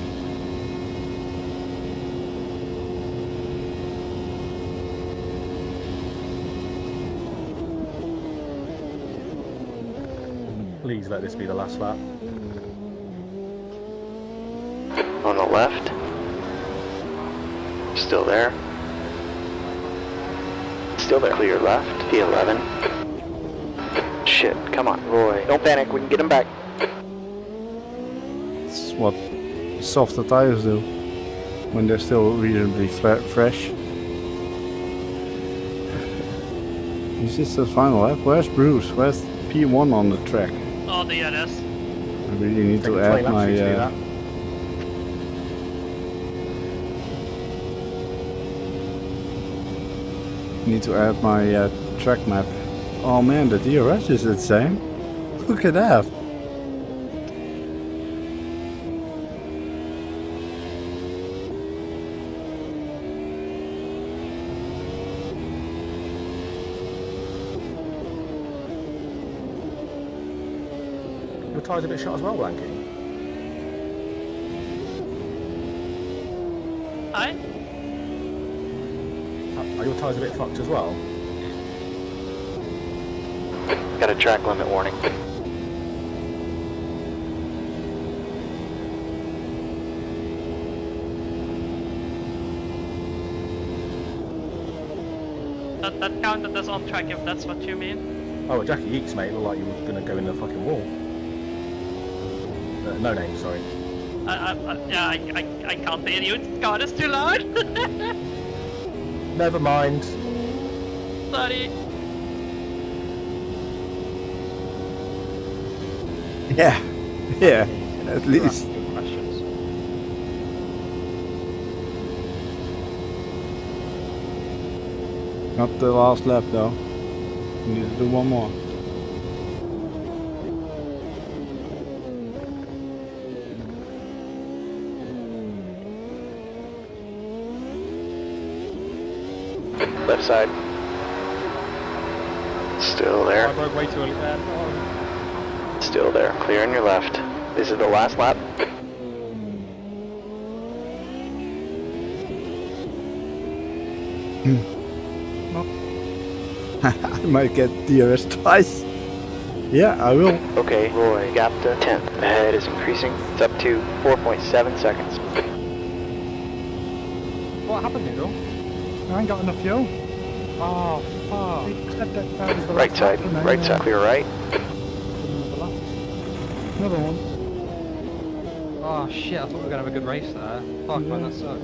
Please let this be the last lap. On the left. Still there. Still there. Clear left. P11. Shit, come on, Roy. Don't panic, we can get him back. It's what softer tires do when they're still reasonably fresh. Is this the final lap? Where's Bruce? Where's P1 on the track? Oh, there it is. I really need to add my track map. Oh man, the DRS is insane. Look at that. Your tyre's a bit shot as well, Blanky. Hi? Are your tyres a bit fucked as well? Got a track limit warning. That counted as on track if that's what you mean. Oh, Jackie Eeks, mate, looked like you were gonna go in the fucking wall. No name, sorry. I can't hear you. The car is too loud. Never mind. Sorry. Yeah, yeah, at least. Questions. Not the last lap though. We need to do one more. Left side. Still there. I broke way too early there. Still there. Clear on your left. This is the last lap. I might get DRS twice. Yeah, I will. Okay, Roy, gap to 10th. Ahead is increasing. It's up to 4.7 seconds. What happened, Needle? I ain't got enough fuel. Oh, fuck. Right side, right side. Clear right. Another one. Oh shit, I thought we were going to have a good race there. Fuck man, that sucked.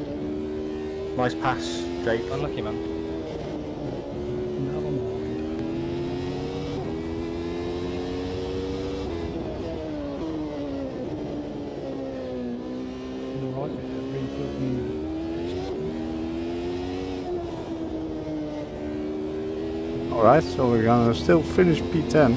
Nice pass, Jake. Unlucky man. Never mind. Alright, Alright, so we're gonna still finish P10.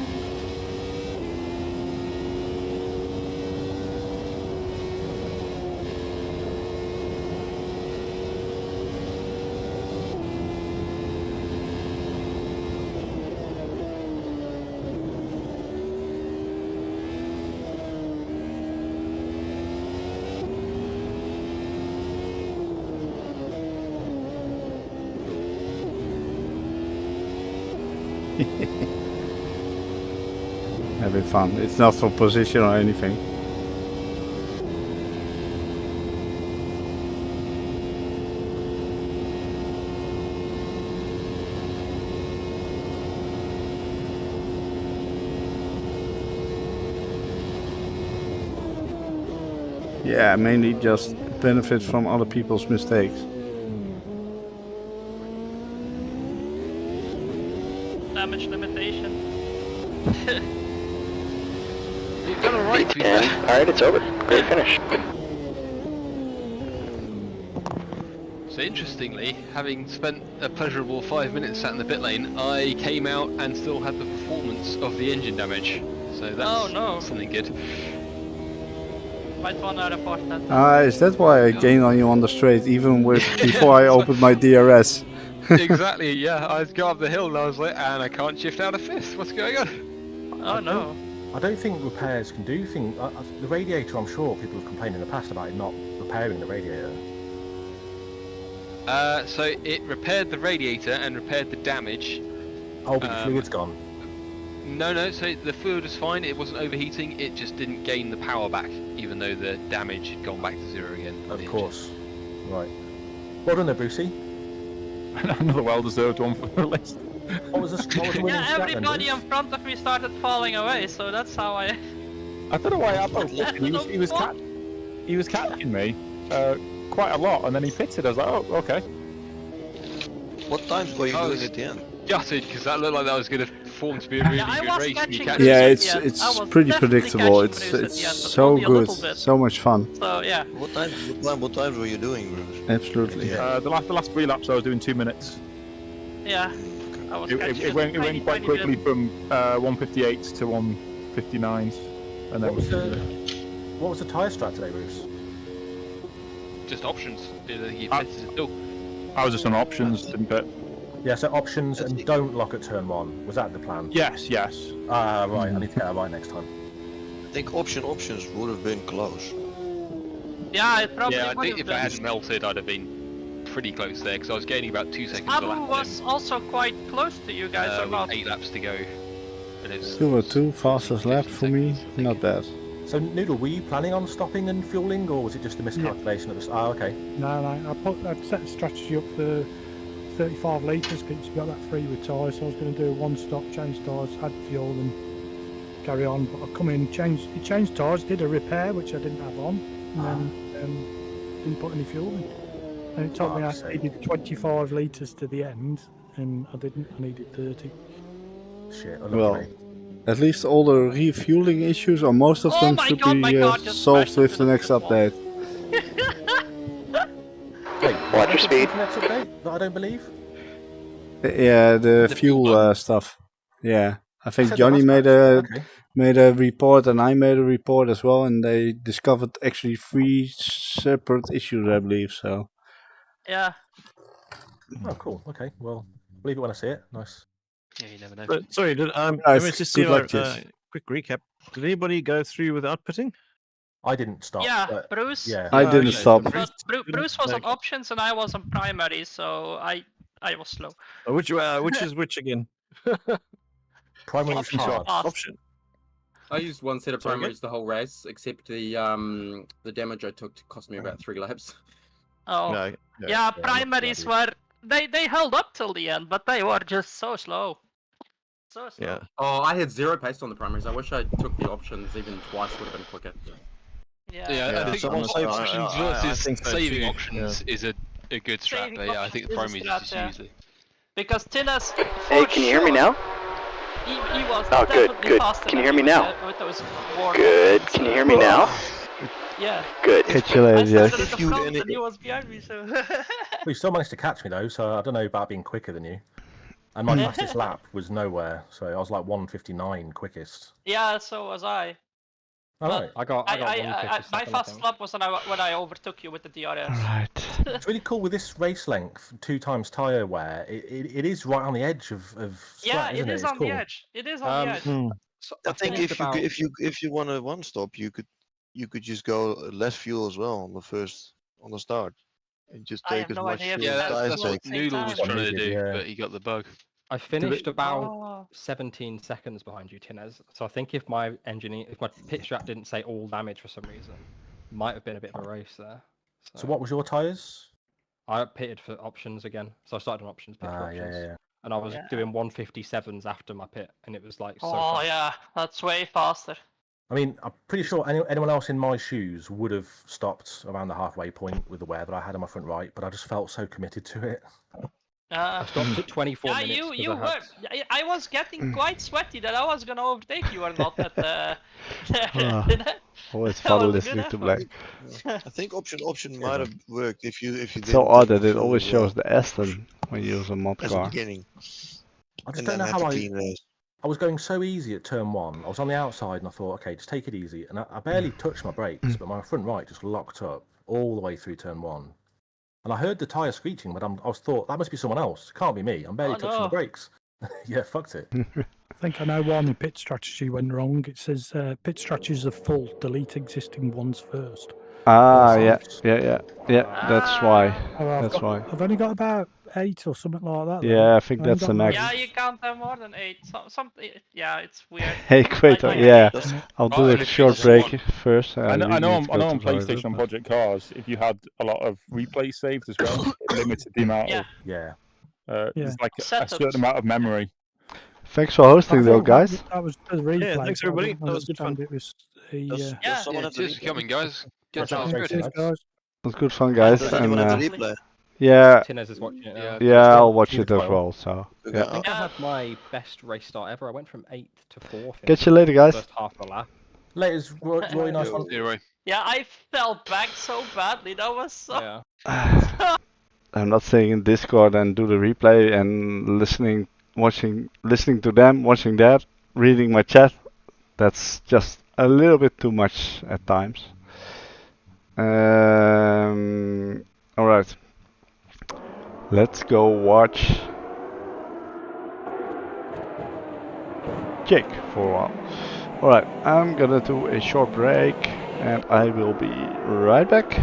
Having fun. It's not for position or anything. Yeah, mainly just benefit from other people's mistakes. Damage limitation. You've done alright, to be And fair. alright, it's over. Great finish. So interestingly, having spent a pleasurable 5 minutes sat in the pit lane, I came out and still had the performance of the engine damage. So that's something good. Might want to report that. Is that why I gained on you on the straight, even with before I opened my DRS? Exactly, yeah. I got up the hill and I was like, and I can't shift out of fifth. What's going on? Oh no. I don't think repairs can do things. The radiator, I'm sure people have complained in the past about it not repairing the radiator. So it repaired the radiator and repaired the damage. Oh, but the fluid's gone. No, so the fluid was fine, it wasn't overheating, it just didn't gain the power back, even though the damage had gone back to zero again. Of course. Right. Well done there, Brucey. Another well-deserved one for the list. What was the winning Yeah, strat then, everybody Bruce? in front of me started falling away, so that's how I... I don't know why I was he was catching me quite a lot, and then he pitted. I was like, oh, okay. What times were you doing at the end? Gutted, because that looked like that was going to form to be a really I good was race. catching You Yeah, Bruce at the end. it's I was pretty definitely predictable. catching It's Bruce at the end, but so only a good, little bit. so much fun. So yeah. What times were you doing, Bruce? Absolutely. The last 3 laps I was doing 2 minutes. Yeah. I was catching It went tiny, quite tiny quickly bit. from 158s to 159s, and then What was the tyre strat today, Bruce? Just options. You pitted still. I was just on options, didn't pit. Yeah, so options and don't lock at turn 1. Was that the plan? Yes. Ah, right. I need to get that right next time. I think options would have been close. Yeah, it probably Yeah, I would think have if it been. hadn't melted, I'd have been pretty close there, because I was gaining about 2 seconds a Abu lap. was also quite close to you guys, or with not? 8 laps to go. And it's 202, fastest lap for me, not bad. So, Noodle, were you planning on stopping and fueling, or was it just a miscalculation of the... Ah, okay. No, I'd set a strategy up for 35 litres because you got that free with tyres, so I was going to do one stop, change tyres, add fuel and carry on. But I come in, changed tyres, did a repair which I didn't have on, and then didn't put any fuel in. And it told me I needed 25 litres to the end, and I didn't, I needed 30. Shit, Well, at least all the refueling issues, or most of them, should be solved with the next update. Wait, watch your speed. The next update that I don't believe? Yeah, the fuel stuff. Yeah, I think said Johnny the made a report, and I made a report as well, and they discovered actually 3 separate issues, I believe. So. Yeah. Oh, cool. Okay, well, believe it when I see it. Nice. Yeah, you never know. Sorry, let me just see our quick recap. Did anybody go through without pitting? I didn't stop. Yeah, Bruce. Yeah. I didn't stop. But Bruce was on options and I was on primary, so I was slow. Which is which again? Primary Option. Option. I used one set of Sorry, primaries the whole race, except the damage I took cost me about 3 laps. Oh, No, yeah, primaries were they held up till the end, but they were just so slow. So slow. Yeah. Oh, I had 0 pace on the primaries. I wish I took the options even twice. Would have been quicker. Yeah, I think someone say options I versus think so saving too, options is a good strat. Saving But yeah, I think the options is a primaries is strat, just yeah. usually. Because Tinnas, Hey, for can you hear me sure, now? He was Oh, good, definitely good. faster Can you than hear me now? With those warm Good. options, Can you hear me now? Yeah. Good. Catch you I later, started Jess. at the front and he was behind me, so... Well, you still managed to catch me though, so I don't know about being quicker than you. And my fastest lap was nowhere, so I was like 1:59 quickest. Yeah, so was I. All right. I got 1:57, my I fastest think. lap was when I overtook you with the DRS. Alright. It's really cool with this race length, 2 times tyre wear. It is right on the edge of Yeah, strat, isn't it it? is It's on cool. the edge. It is on the edge. So I think finished about... if you want a one stop, you could just go less fuel as well on the start, and just I take have as no much idea if fuel that's as That's tires what take. Noodle was trying to do, Yeah. but he got the bug. I finished about Oh. 17 seconds behind you, Tinez. So I think if my pit strat didn't say all damage for some reason, might have been a bit of a race there. So what was your tyres? I pitted for options again. So I started on options, pit for options. Yeah. And I was doing 1:57s after my pit, and it was like so Oh fast. yeah, that's way faster. I mean, I'm pretty sure anyone else in my shoes would have stopped around the halfway point with the wear that I had on my front right, but I just felt so committed to it. I stopped at 24 yeah, minutes. you were. I was getting quite sweaty that I was gonna overtake you or not at the. Always fun listening to Black. I think option might have worked if you It's so odd that it always shows the Aston when you use a mod at the car. beginning. I just And don't know then how have to clean those. I was going so easy at turn 1. I was on the outside and I thought, okay, just take it easy. And I barely touched my brakes, but my front right just locked up all the way through turn 1. And I heard the tyre screeching, but I thought, that must be someone else. It can't be me. I'm barely touching the brakes. Yeah, fucked it. I think I know why my pit strategy went wrong. It says pit strategies are full. Delete existing ones first. Ah, yeah, that's why. That's why. I've only got about 8 or something like that. Yeah, I think that's the max. Yeah, you can't have more than 8. Yeah, it's weird. Hey, Quato, yeah, I'll do a short break first. I know on to PlayStation and Project Cars, if you had a lot of replay saved as well, it limited the amount of there's like a certain amount of memory. Thanks for hosting, though, guys. That was the replay. Yeah, thanks everybody. That was good fun. It was Cheers for coming, guys. Good job. Cheers, guys. It was good fun, guys. Does And anyone have the replay? yeah, Tinez is watching it now. yeah, I'll watch it as well. So I yeah. think I had my best race start ever. I went from 8th to 4th. Catch you later, guys. First half of the lap. Later's Roy, nice one. Yeah, I fell back so badly. That was so. Yeah. I'm not saying in Discord and do the replay and listening to them, watching that, reading my chat. That's just a little bit too much at times. All right, let's go watch Jake for a while. All right, I'm gonna do a short break, and I will be right back.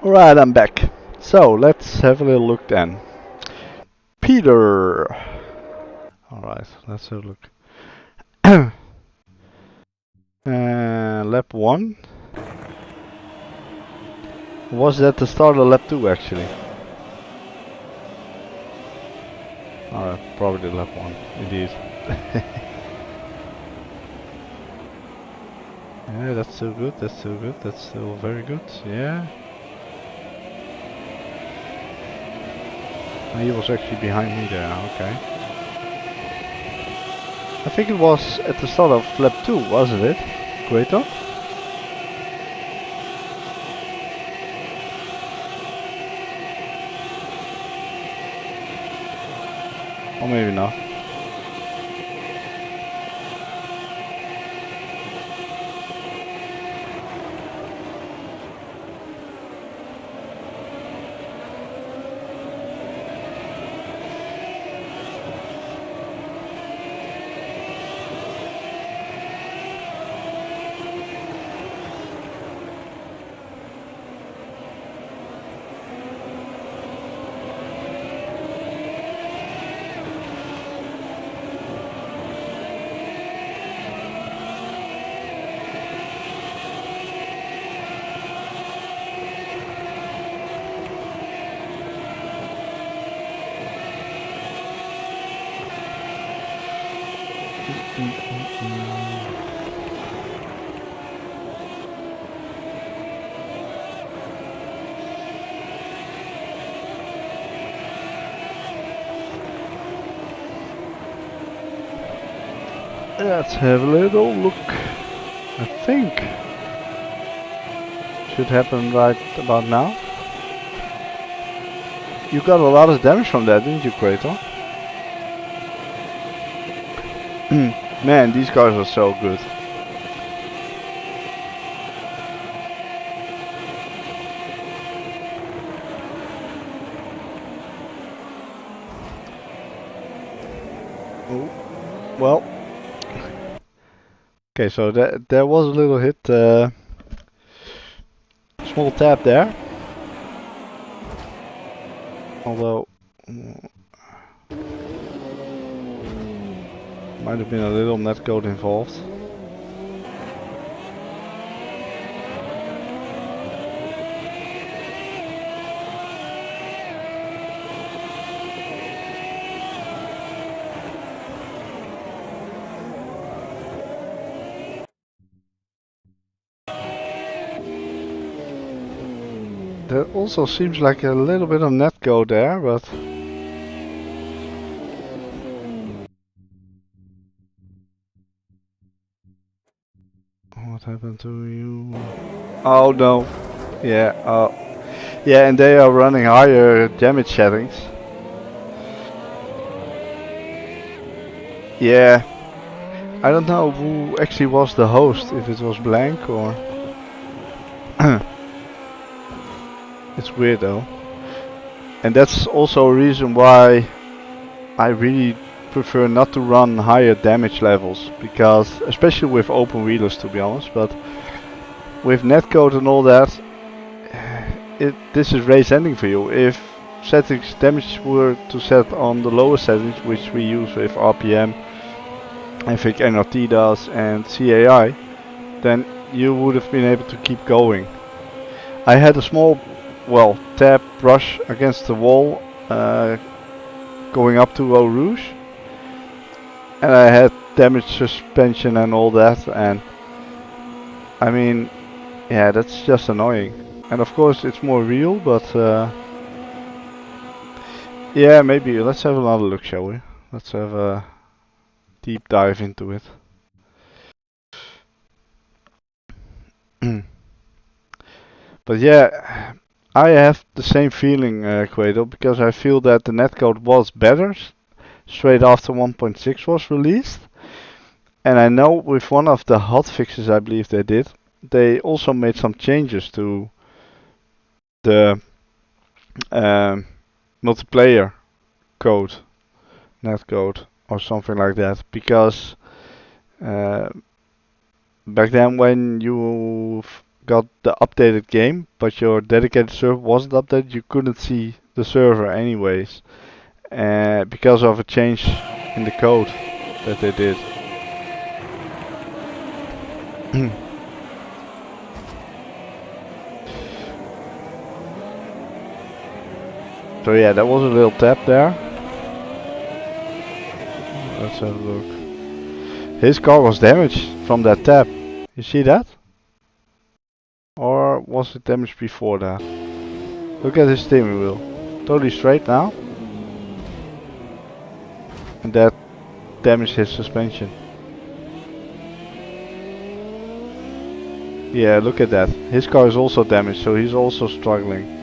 Alright, I'm back. So, let's have a little look then. Peter! Alright, let's have a look. Lap 1. Was that the start of lap 2 actually? Alright, probably lap 1, indeed. Yeah, that's still good, that's still good, that's still very good, yeah. He was actually behind me there, okay. I think it was at the start of lap 2, wasn't it? Greater? Or maybe not. Let's have a little look. I think should happen right about now. You got a lot of damage from that, didn't you, Kratos? Man, these cars are so good. Oh, well. Okay, so there was a little hit, small tap there. Although might have been a little netcode involved. There also seems like a little bit of netcode there, but what happened to you? Oh no. Yeah, yeah, and they are running higher damage settings. Yeah. I don't know who actually was the host, if it was Blank or... It's weird though. And that's also a reason why I really prefer not to run higher damage levels, because especially with open wheelers, to be honest, but with netcode and all that, this is race ending for you. If settings damage were to set on the lower settings, which we use with RPM, I think NRT does, and CAI, then you would have been able to keep going. I had a small, well, tap brush against the wall going up to Eau Rouge, and I had damaged suspension and all that, and I mean, yeah, that's just annoying. And of course it's more real, but yeah, maybe let's have another look, shall we? Let's have a deep dive into it. But yeah, I have the same feeling, Quato, because I feel that the netcode was better straight after 1.6 was released. And I know with one of the hotfixes I believe they did, they also made some changes to the multiplayer code, netcode, or something like that. Because back then when you got the updated game, but your dedicated server wasn't updated, you couldn't see the server anyways, because of a change in the code that they did. So yeah, that was a little tap there. Let's have a look. His car was damaged from that tap. You see that? Or was it damaged before that? Look at his steering wheel. Totally straight now. And that damaged his suspension. Yeah, look at that. His car is also damaged, so he's also struggling.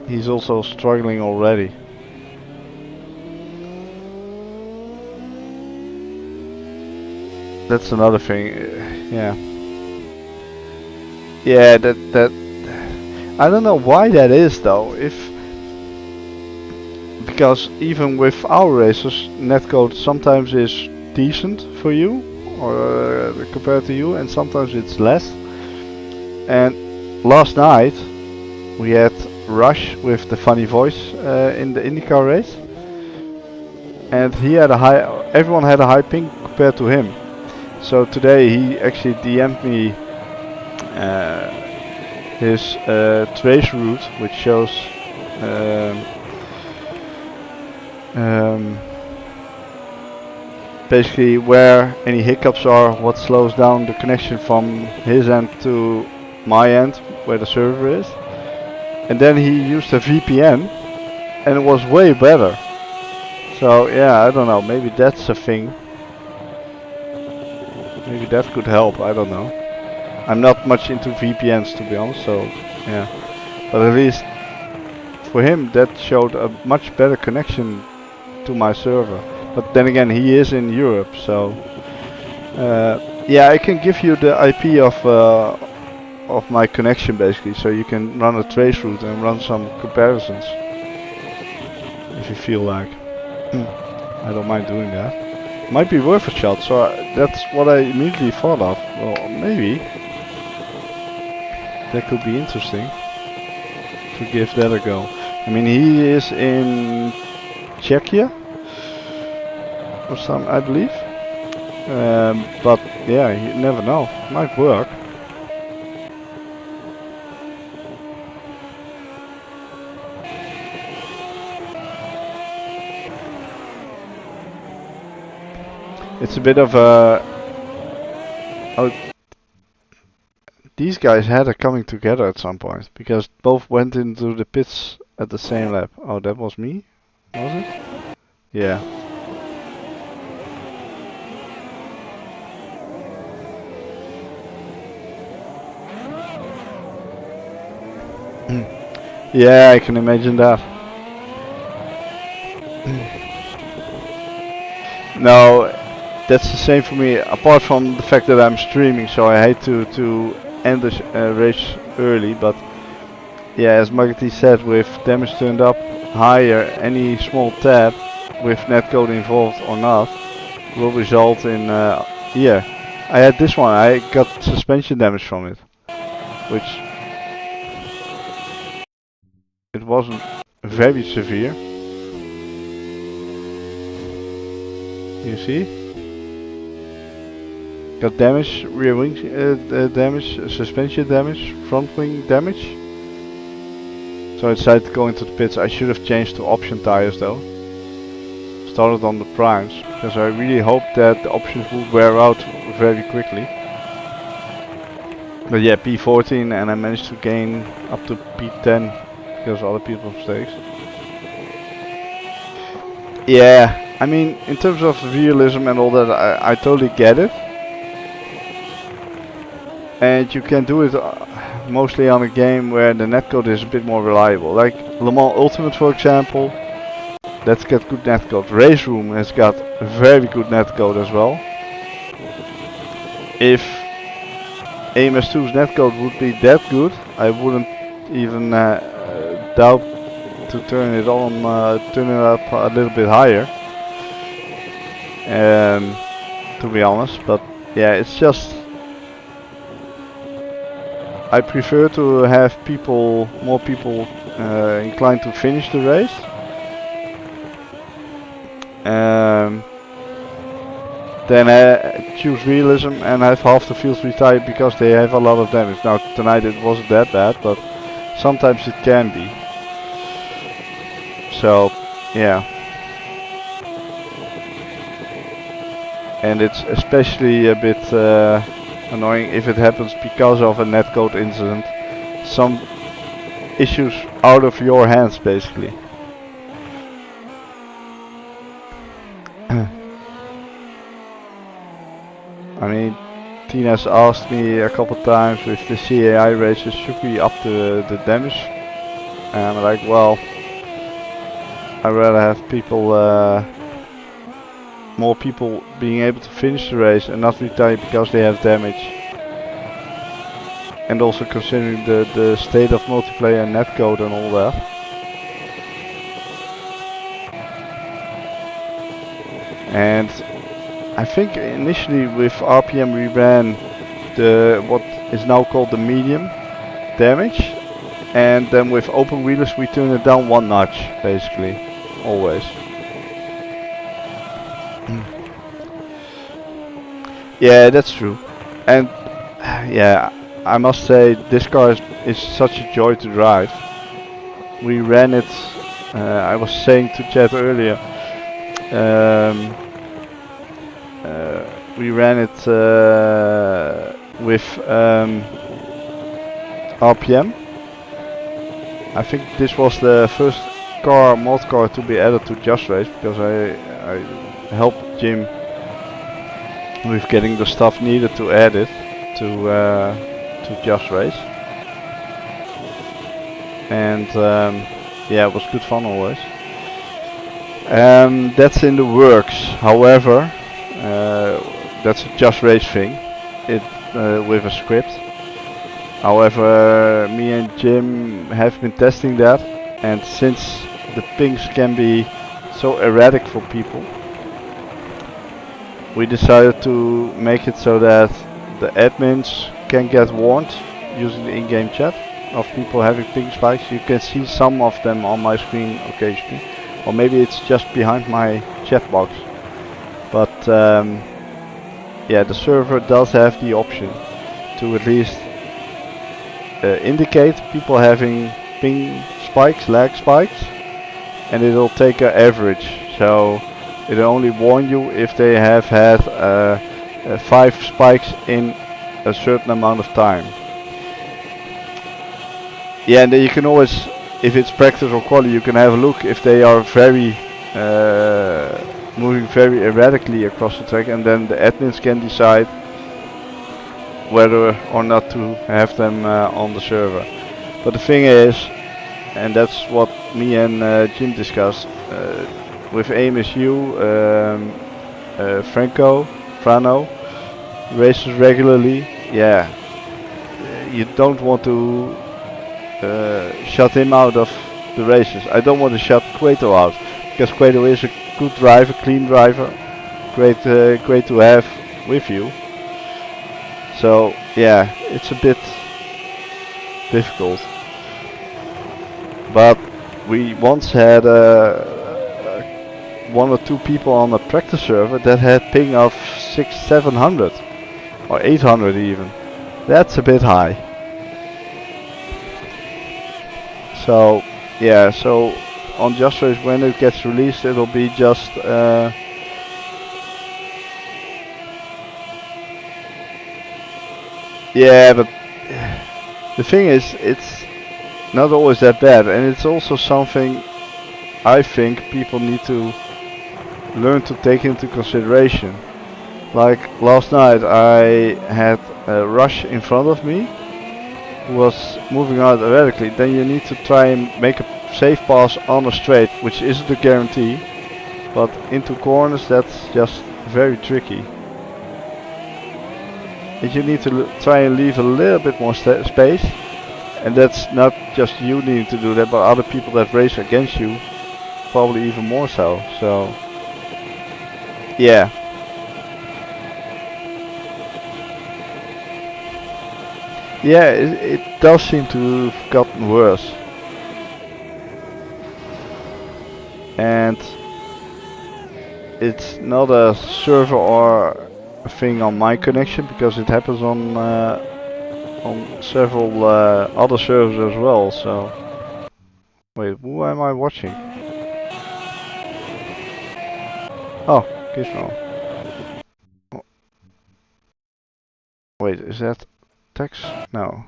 He's also struggling already. That's another thing. Yeah. Yeah, that I don't know why that is though. Because even with our racers, netcode sometimes is decent for you, or compared to you, and sometimes it's less. And last night we had Rush with the funny voice in the IndyCar race, and he had a high. Everyone had a high ping compared to him. So today he actually DM'd me his trace route, which shows basically where any hiccups are, what slows down the connection from his end to my end, where the server is. And then he used a VPN, and it was way better. So yeah, I don't know, maybe that's a thing. Maybe that could help, I don't know. I'm not much into VPNs, to be honest, so yeah. But at least for him that showed a much better connection to my server. But then again, he is in Europe, so yeah, I can give you the IP of my connection basically, so you can run a trace route and run some comparisons if you feel like. I don't mind doing that. Might be worth a shot, so that's what I immediately thought of. Well, maybe that could be interesting to give that a go. I mean, he is in Czechia or some, I believe. But yeah, you never know. Might work. It's a bit of a... Oh, these guys had a coming together at some point, because both went into the pits at the same lap. Oh, that was me? Was it? Yeah. Yeah, I can imagine that. No, that's the same for me, apart from the fact that I'm streaming, so I hate to end the race early, but yeah, as Magati said, with damage turned up higher, any small tab with netcode involved or not will result in, yeah, I had this one, I got suspension damage from it, which it wasn't very severe. You see? Got damage, rear wing damage, suspension damage, front wing damage. So I decided to go into the pits. I should have changed to option tires though. Started on the primes, because I really hoped that the options would wear out very quickly. But yeah, P14, and I managed to gain up to P10 because of other people's mistakes. Yeah, I mean, in terms of realism and all that, I totally get it. And you can do it mostly on a game where the netcode is a bit more reliable. Like Le Mans Ultimate, for example, that's got good netcode. Race Room has got very good netcode as well. If AMS2's netcode would be that good, I wouldn't even doubt to turn it on, turn it up a little bit higher. to be honest. But yeah, it's just I prefer to have more people inclined to finish the race. Then choose realism and have half the fields retired because they have a lot of damage. Now tonight it wasn't that bad, but sometimes it can be. So yeah. And it's especially a bit annoying if it happens because of a netcode incident. Some issues out of your hands basically. I mean, Tina's asked me a couple times with the CAI races, should we up the damage? And I'm like, well, I'd rather have people, more people being able to finish the race and not retire because they have damage. And also considering the state of multiplayer and netcode and all that. And I think initially with RPM we ran the what is now called the medium damage, and then with open wheelers we tune it down one notch basically, always. Yeah, that's true. And yeah, I must say this car is such a joy to drive. We ran it, I was saying to Chad earlier, we ran it with RPM. I think this was the first mod car to be added to JustRace because I helped Jim with getting the stuff needed to add it to JustRace. And yeah, it was good fun always. That's in the works. However, that's a JustRace thing, with a script. However, me and Jim have been testing that, and since the pings can be so erratic for people, we decided to make it so that the admins can get warned using the in-game chat of people having ping spikes. You can see some of them on my screen occasionally, or maybe it's just behind my chat box. But yeah, the server does have the option to at least indicate people having ping spikes, lag spikes, and it'll take an average. So it'll only warn you if they have had 5 spikes in a certain amount of time. Yeah, and then you can always, if it's practice or quali, you can have a look if they are very moving very erratically across the track, and then the admins can decide whether or not to have them on the server. But the thing is, and that's what me and Jim discussed, with AMSU, Frano races regularly, yeah, you don't want to shut him out of the races. I don't want to shut Cueto out, because Cueto is a good driver, clean driver, great to have with you. So yeah, it's a bit difficult. But we once had 1 or 2 people on a practice server that had ping of 600-700 or 800 even. That's a bit high. So yeah, so on JustRace, when it gets released, it'll be just yeah, but the thing is, it's not always that bad, and it's also something I think people need to learn to take into consideration. Like last night I had a rush in front of me who was moving out erratically. Then you need to try and make a safe pass on a straight, which isn't a guarantee, but into corners that's just very tricky. And you need to try and leave a little bit more space, and that's not just you needing to do that, but other people that race against you probably even more so. So yeah, Yeah, it does seem to have gotten worse. And it's not a server or a thing on my connection, because it happens on several other servers as well. So wait, who am I watching? Oh, Gizmo. Oh. Wait, is that text? No.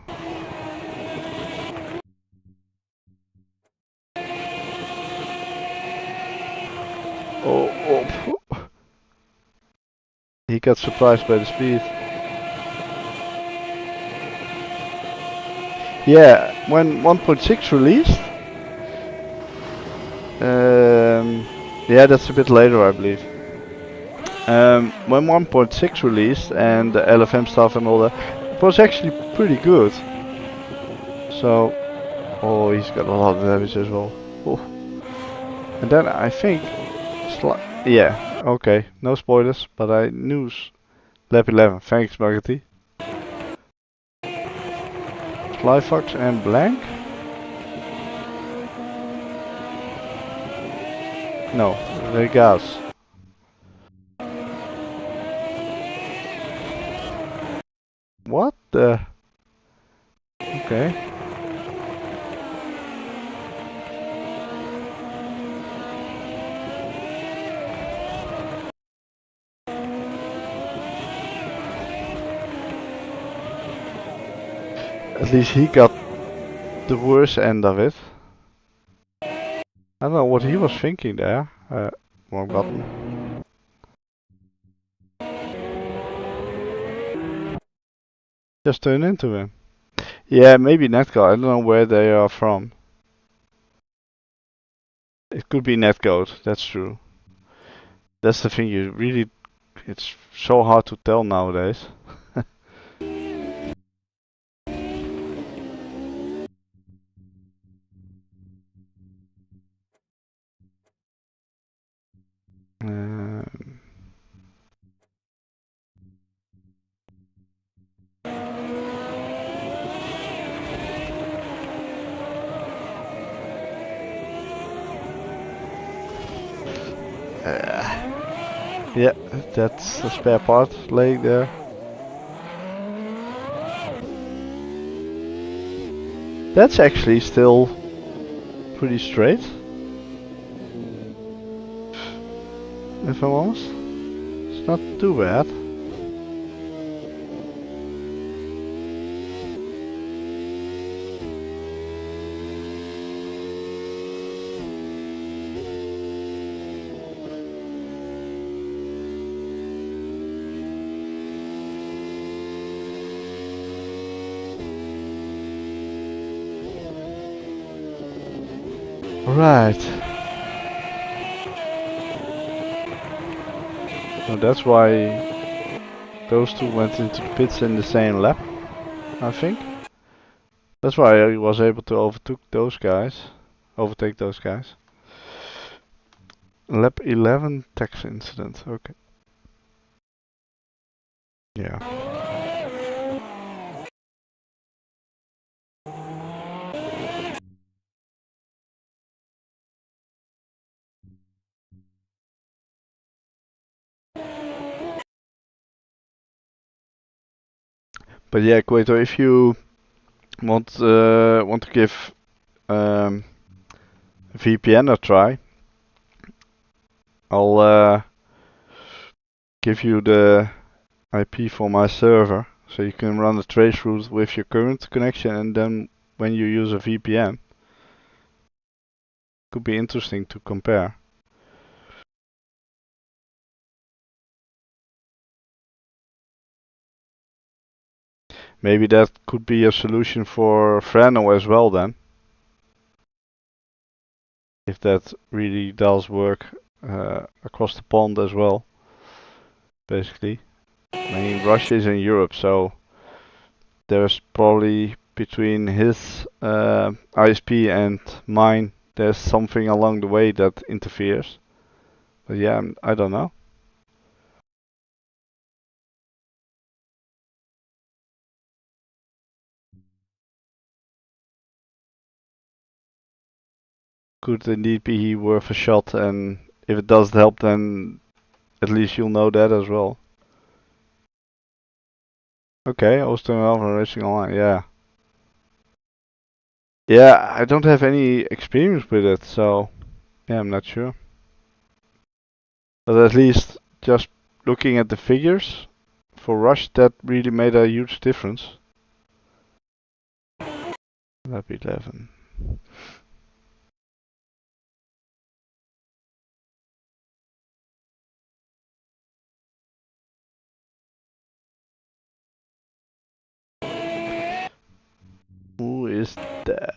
Oh. He got surprised by the speed. Yeah, when 1.6 released. Yeah, that's a bit later, I believe. When 1.6 released and the LFM stuff and all that, it was actually pretty good. So, oh, he's got a lot of damage as well. Oh. And then I think, yeah, okay, no spoilers, but I knew lap 11. Thanks, Margati. Flyfox and Blank? No, Regas. What the? Okay. At least he got the worst end of it. I don't know what he was thinking there. Wrong button. Just turn into him. Yeah, maybe Netcode. I don't know where they are from. It could be Netcode, that's true. That's the thing, it's so hard to tell nowadays. Yeah, that's the spare part laying there. That's actually still pretty straight, if I'm honest. It's not too bad. Right. So that's why those two went into the pits in the same lap, I think. That's why I was able to overtake those guys. Lap 11 tax incident, okay. Yeah. But yeah, Quato, if you want to give VPN a try, I'll give you the IP for my server, so you can run the trace route with your current connection, and then when you use a VPN, could be interesting to compare. Maybe that could be a solution for Renault as well then. If that really does work across the pond as well. Basically. I mean, Russia is in Europe, so there's probably between his ISP and mine, there's something along the way that interferes. But yeah, I don't know. could indeed be worth a shot, and if it doesn't help, then at least you'll know that as well. Okay, I was turning off and racing online, yeah. Yeah, I don't have any experience with it, so yeah, I'm not sure. But at least just looking at the figures for Rush, that really made a huge difference. Lap 11. Who is that?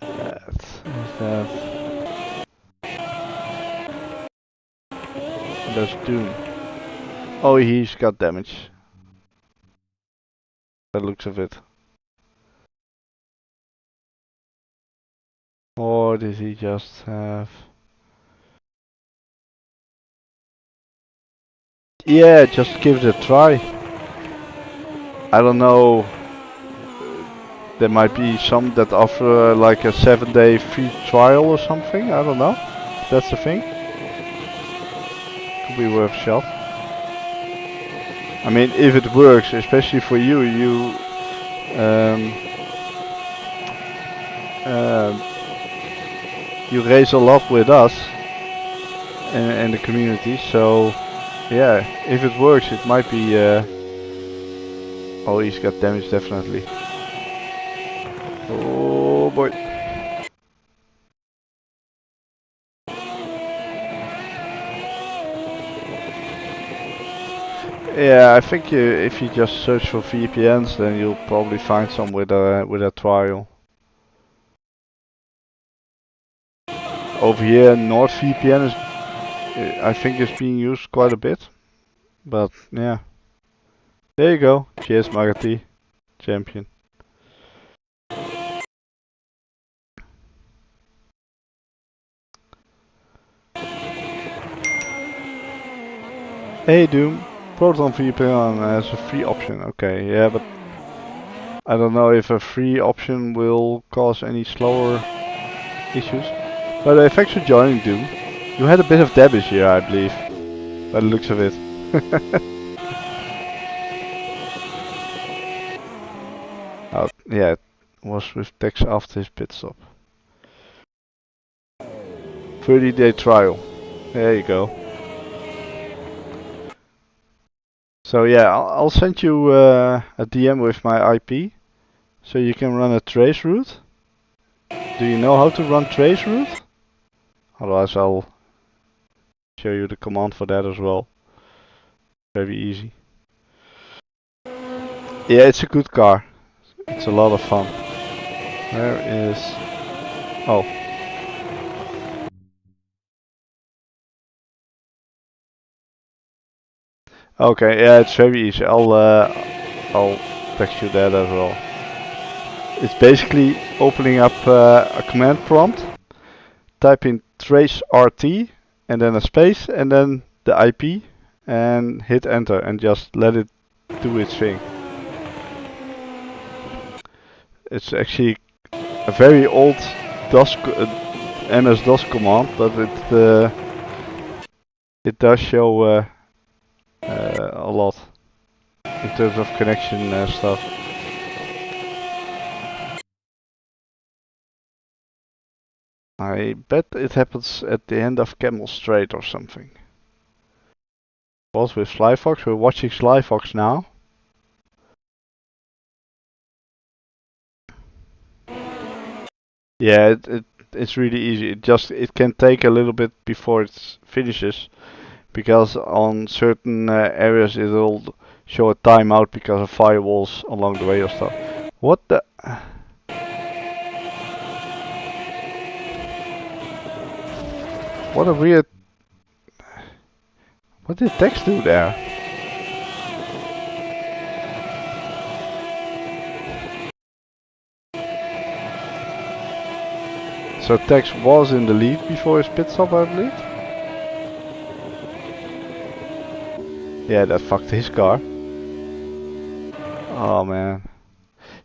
Is that? That's Doom. Oh, he's got damage. That looks of it. Or did he just have? Yeah, just give it a try. I don't know. There might be some that offer like a 7-day free trial or something. I don't know. That's the thing. Could be worth a shot. I mean, if it works, especially for you, you race a lot with us in the community. So yeah, if it works, it might be. Oh, he's got damage definitely. Oh boy. Yeah, I think if you just search for VPNs, then you'll probably find some with a trial. Over here, NordVPN is, I think, is being used quite a bit. But yeah, there you go. Cheers, Marty, champion. Hey Doom, Proton VPN has a free option. Okay, yeah, but I don't know if a free option will cause any slower issues. But thanks for joining, Doom. You had a bit of damage here, I believe, by the looks of it. Oh, yeah, it was with Tex after his pit stop. 30-day trial. There you go. So yeah, I'll send you a DM with my IP, so you can run a trace route. Do you know how to run trace route? Otherwise I'll show you the command for that as well. Very easy. Yeah, it's a good car. It's a lot of fun. Where is... Oh. Okay, yeah, it's very easy. I'll text you that as well. It's basically opening up a command prompt. Type in trace RT and then a space and then the IP and hit enter and just let it do its thing. It's actually a very old DOS MS-DOS command, but it does show a lot in terms of connection stuff. I bet it happens at the end of Camel Strait or something. Was with Slyfox, we're watching Slyfox now. Yeah, it's really easy. It can take a little bit before it finishes, because on certain areas it'll show a timeout because of firewalls along the way or stuff. What the? What a weird... What did Tex do there? So Tex was in the lead before his pit stop, I believe? Yeah, that fucked his car. Oh man.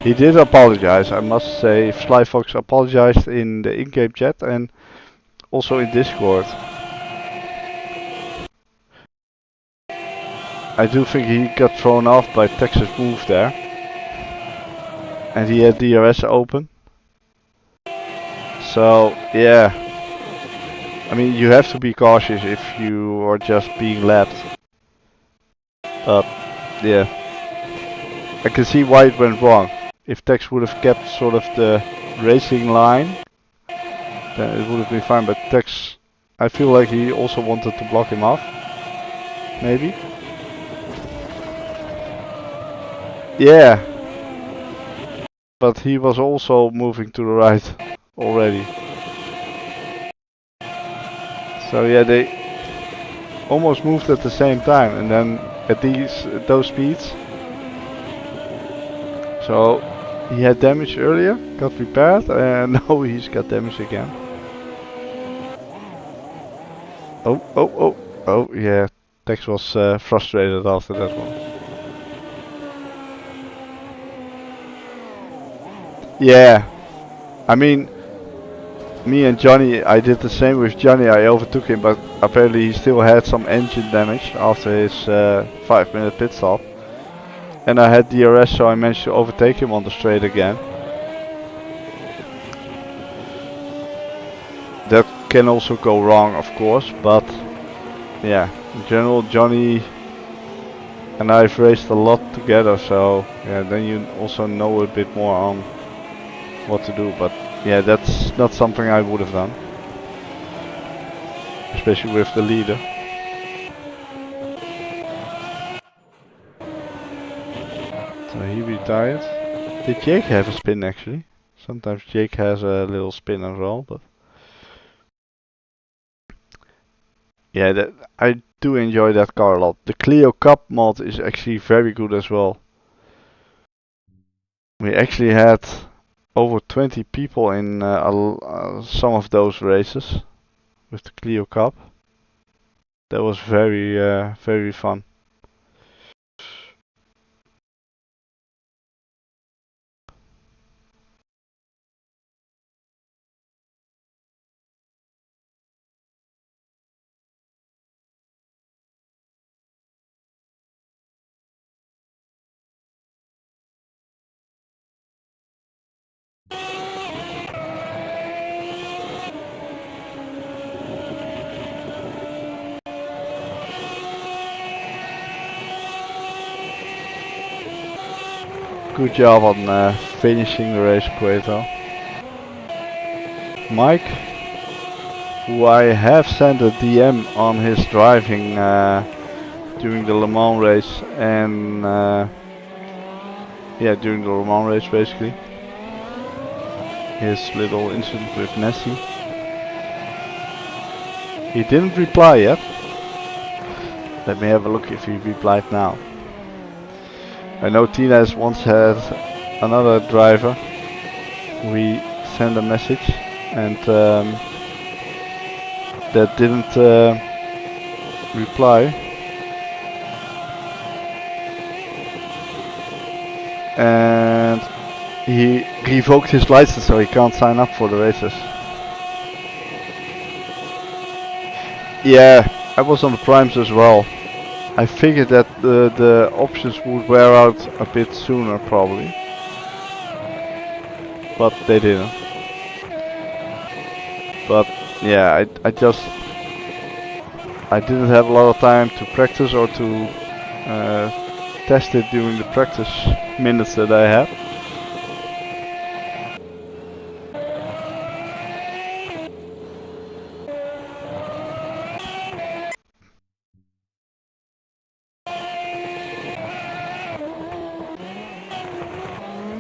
He did apologize, I must say. Slyfox apologized in the in-game chat, and also in Discord. I do think he got thrown off by Texas move there. And he had DRS open. So yeah, I mean you have to be cautious if you are just being lapped. But yeah, I can see why it went wrong. If Tex would have kept sort of the racing line, then it would have been fine. But Tex, I feel like he also wanted to block him off. Maybe. Yeah. But he was also moving to the right already. So yeah, they almost moved at the same time, and then at those speeds. So he had damage earlier, got repaired, and now he's got damage again. Oh yeah, Tex was frustrated after that one. Yeah, I mean, me and Johnny, I did the same with Johnny. I overtook him, but apparently he still had some engine damage after his 5-minute pit stop. And I had DRS, so I managed to overtake him on the straight again. That can also go wrong, of course, but yeah, in general, Johnny and I've raced a lot together, so yeah, then you also know a bit more on what to do. But yeah, that's not something I would have done, especially with the leader. So he retired. Did Jake have a spin actually? Sometimes Jake has a little spin as well, but yeah, that I do enjoy that car a lot. The Clio Cup mod is actually very good as well. We actually had over 20 people in some of those races with the Clio Cup. That was very very fun. Good job on finishing the race, Cueto. Mike, who I have sent a DM on his driving during the Le Mans race, and yeah, during the Le Mans race basically. His little incident with Nessie. He didn't reply yet. Let me have a look if he replied now. I know Tina's once had another driver. We sent a message and that didn't reply. And he revoked his license, so he can't sign up for the races. Yeah, I was on the primes as well. I figured that the options would wear out a bit sooner probably, but they didn't. But yeah, I didn't have a lot of time to practice or to test it during the practice minutes that I had.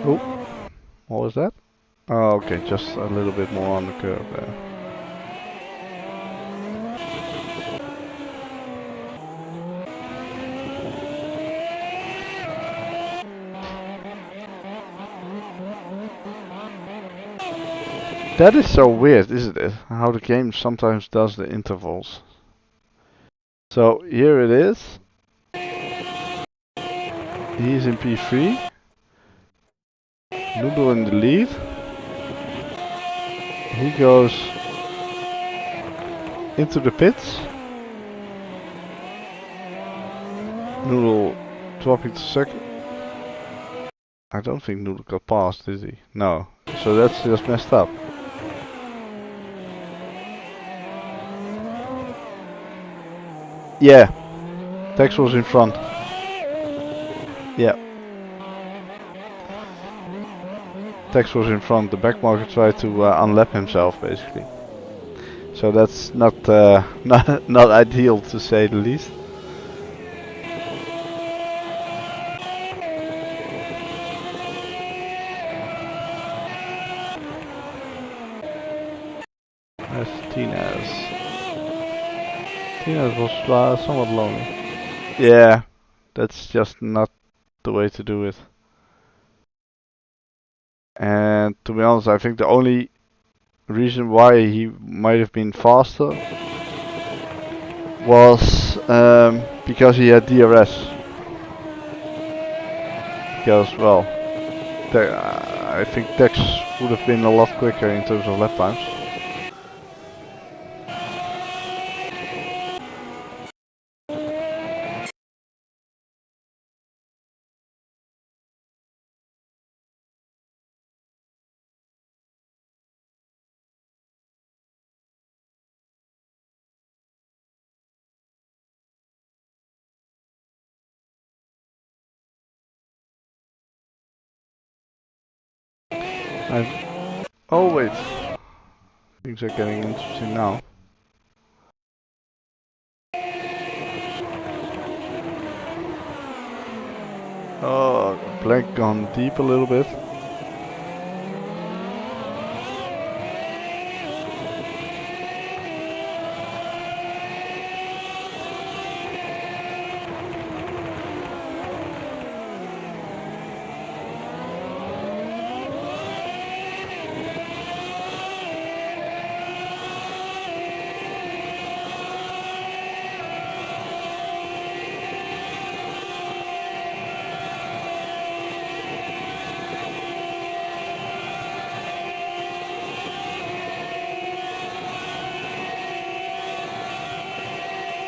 Oh, what was that? Oh, okay, just a little bit more on the curve there. That is so weird, isn't it? How the game sometimes does the intervals. So here it is. He's in P3. Noodle in the lead. He goes into the pits. Noodle dropping to second. I don't think Noodle got past, did he? No. So that's just messed up. Yeah. Tex was in front. Yeah. Tex was in front. The backmarker tried to unlap himself, basically. So that's not not ideal, to say the least. That's Tina's. Tina's was somewhat lonely. Yeah, that's just not the way to do it. And to be honest, I think the only reason why he might have been faster was because he had DRS. Because, well, I think Tex would have been a lot quicker in terms of lap times. Oh wait, things are getting interesting now. Oh, blank gone deep a little bit.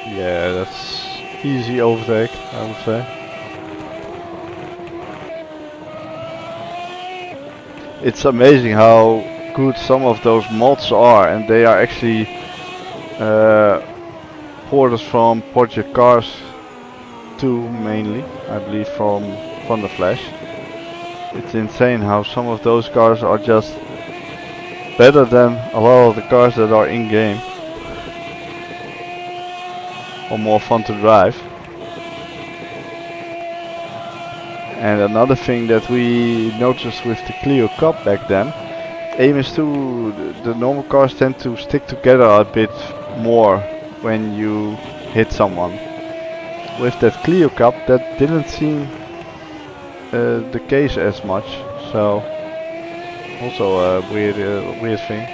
Yeah, that's easy overtake, I would say. It's amazing how good some of those mods are, and they are actually porters from Project Cars 2 mainly, I believe from the Flash. It's insane how some of those cars are just better than a lot of the cars that are in game. Or more fun to drive. And another thing that we noticed with the Clio Cup back then, AMS2, the normal cars tend to stick together a bit more when you hit someone. With that Clio Cup, that didn't seem the case as much. So also a weird thing.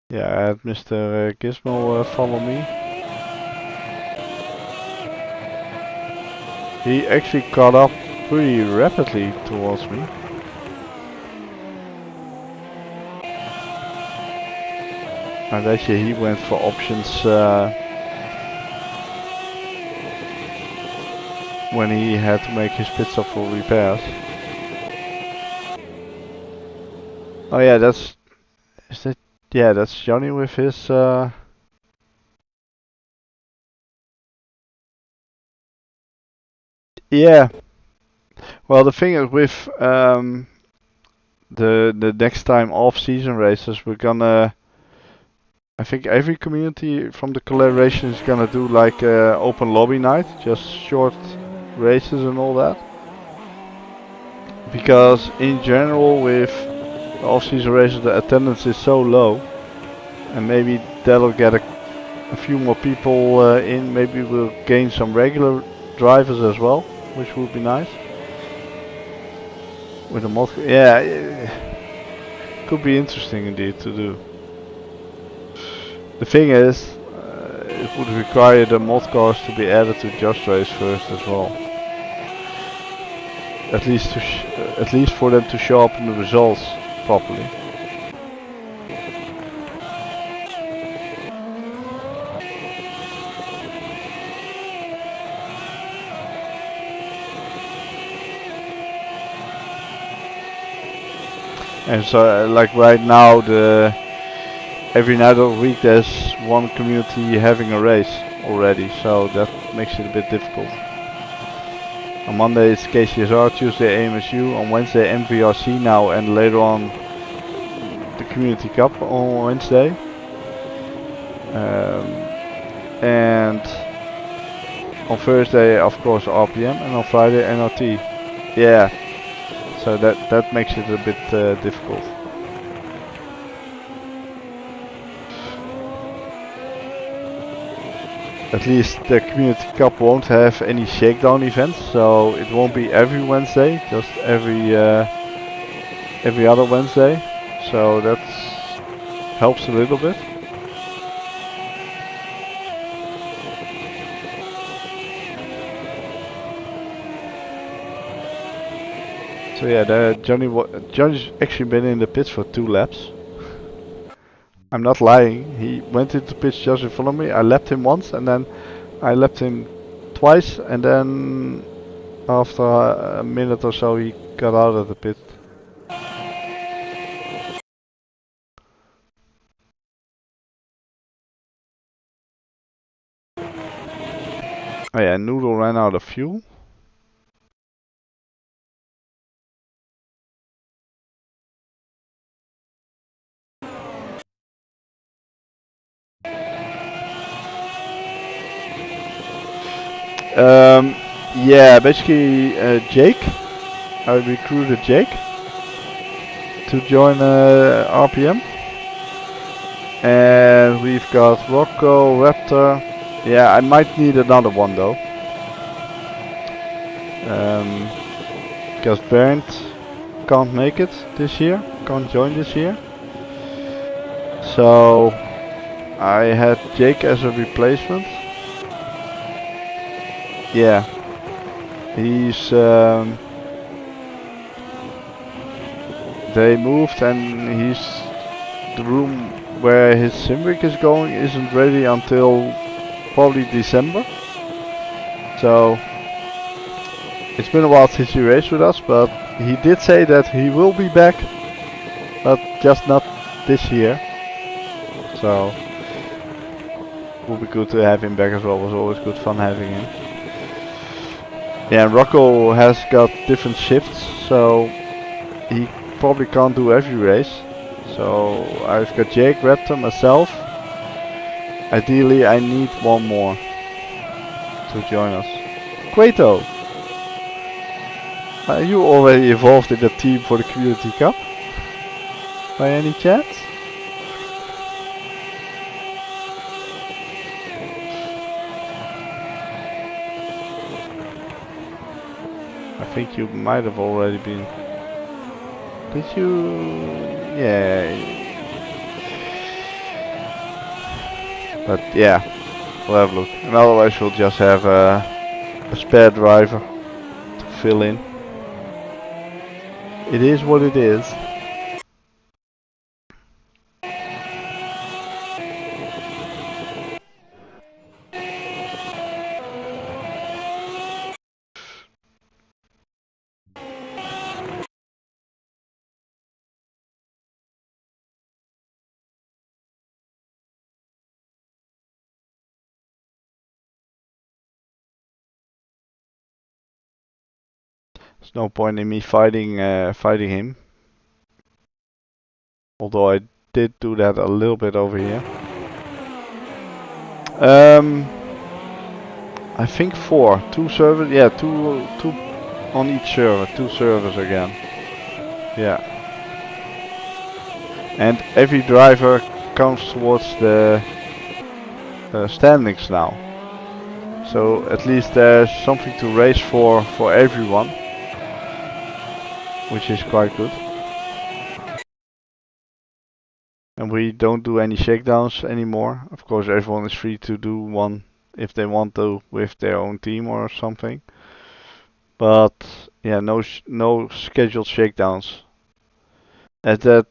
Yeah, I had Mr. Gizmo follow me. He actually caught up pretty rapidly towards me. And actually he went for options when he had to make his pit stop for repairs. Oh yeah, is that? Yeah, that's Johnny with his yeah. Well, the thing is with the next time off-season races, we're gonna. I think every community from the collaboration is gonna do like open lobby night, just short races and all that. Because in general, with the off-season races, the attendance is so low, and maybe that'll get a few more people in. Maybe we'll gain some regular drivers as well, which would be nice. With a mod, yeah, could be interesting indeed to do. the thing is, it would require the mod cars to be added to JustRace first as well. At least for them to show up in the results properly. And so, like right now, every night of the week there's one community having a race already, so that makes it a bit difficult. On Monday it's KCSR, Tuesday AMSU, on Wednesday MVRC now, and later on the Community Cup on Wednesday. And on Thursday, of course, RPM, and on Friday NRT. Yeah. So that makes it a bit difficult. At least the Community Cup won't have any shakedown events, so it won't be every Wednesday, just every other Wednesday. So that helps a little bit. So yeah, Johnny's actually been in the pits for 2 laps. I'm not lying. He went into pits just in front of me. I lapped him once, and then I lapped him twice, and then after a minute or so he got out of the pit. Oh yeah, Noodle ran out of fuel. Yeah, basically Jake. I recruited Jake to join RPM. And we've got Rocco, Raptor. Yeah, I might need another one though. Because Bernd can't make it this year, can't join this year. So I had Jake as a replacement. Yeah, he's they moved, and the room where his sim rig is going isn't ready until probably December. So it's been a while since he raced with us, but he did say that he will be back, but just not this year. So it would be good to have him back as well. It was always good fun having him. Yeah, and Rocco has got different shifts, so he probably can't do every race. So I've got Jake, Raptor, myself. Ideally I need one more to join us. Quato! Are you already involved in the team for the Community Cup? By any chance? I think you might have already been. Did you? Yeah. But yeah, we'll have a look. And otherwise we'll just have a spare driver to fill in. It is what it is. There's no point in me fighting him. Although I did do that a little bit over here. I think 4. 2 servers, yeah, 2 on each server, 2 servers again. Yeah. And every driver counts towards the standings now. So at least there's something to race for everyone, which is quite good. and we don't do any shakedowns anymore. Of course, everyone is free to do one if they want to with their own team or something. But yeah, no scheduled shakedowns. As that,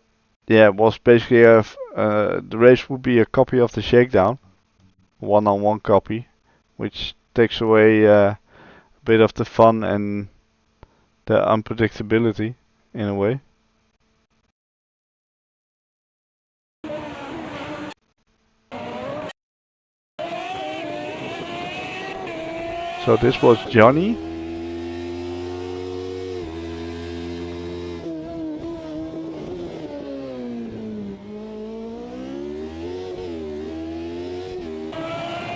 yeah, was basically the race would be a copy of the shakedown, one-on-one copy, which takes away a bit of the fun and the unpredictability in a way. So this was Johnny.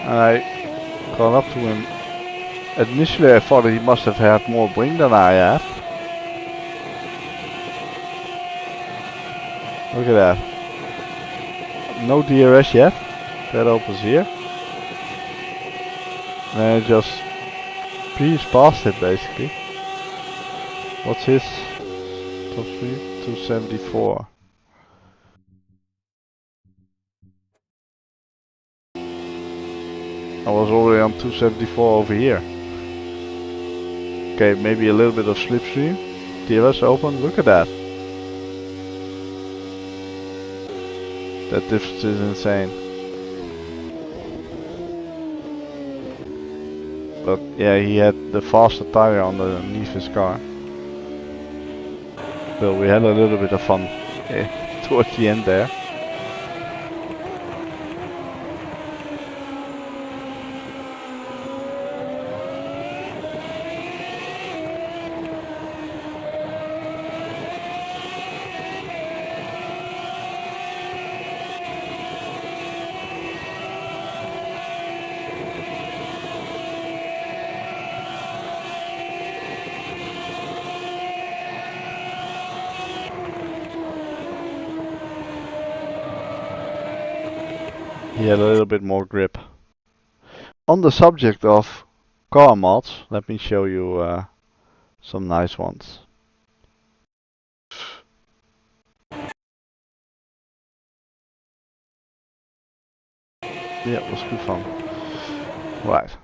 I got up to him. Initially I thought he must have had more wing than I had. Look at that. No DRS yet. That opens here. And I just breeze past it basically. What's his top speed? 274. I was already on 274 over here. Okay, maybe a little bit of slipstream. DRS open, look at that. That difference is insane. But yeah, he had the faster tire underneath his car. Well, we had a little bit of fun towards the end there. He had a little bit more grip. On the subject of car mods, let me show you some nice ones. Yeah, it was good fun. Right.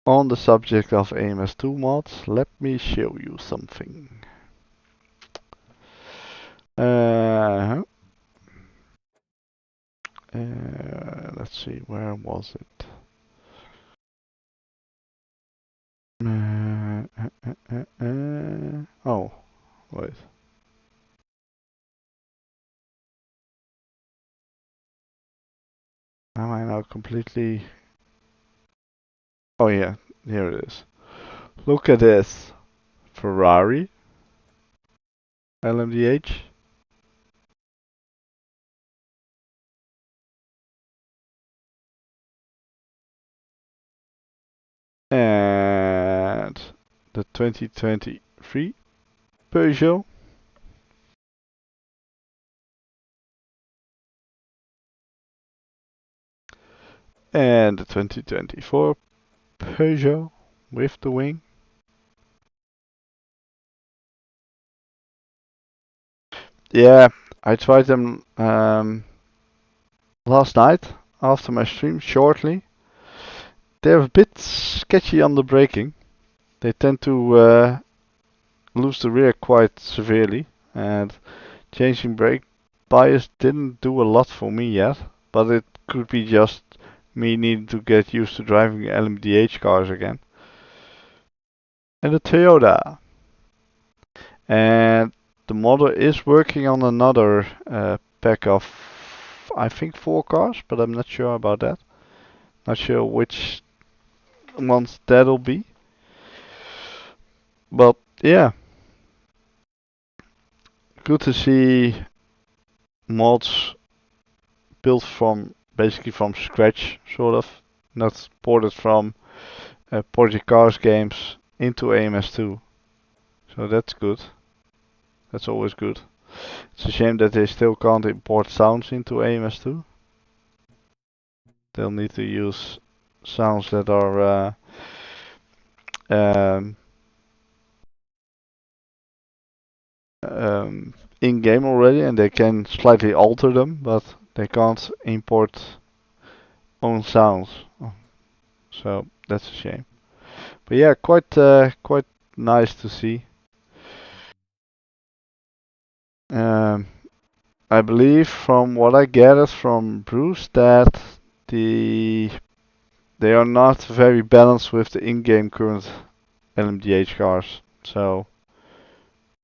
On the subject of AMS2 mods, let me show you something. Let's see, where was it? Oh, wait. Am I now completely... Oh yeah, here it is. Look at this. Ferrari. LMDH. And the 2023 Peugeot. And the 2024 Peugeot with the wing. Yeah, I tried them last night after my stream shortly. They're a bit sketchy on the braking. They tend to lose the rear quite severely, and changing brake bias didn't do a lot for me yet, but it could be just me needing to get used to driving LMDH cars again. And the Toyota. And the modder is working on another pack of, I think, 4 cars, but I'm not sure about that. Not sure which ones that'll be. But yeah, good to see mods built from basically from scratch, sort of, not ported from Project Cars games into AMS2. So that's good. That's always good. It's a shame that they still can't import sounds into AMS2. They'll need to use sounds that are in game already, and they can slightly alter them, but they can't import own sounds. So that's a shame. But yeah, quite nice to see. I believe from what I gathered from Bruce that they are not very balanced with the in-game current LMDH cars, so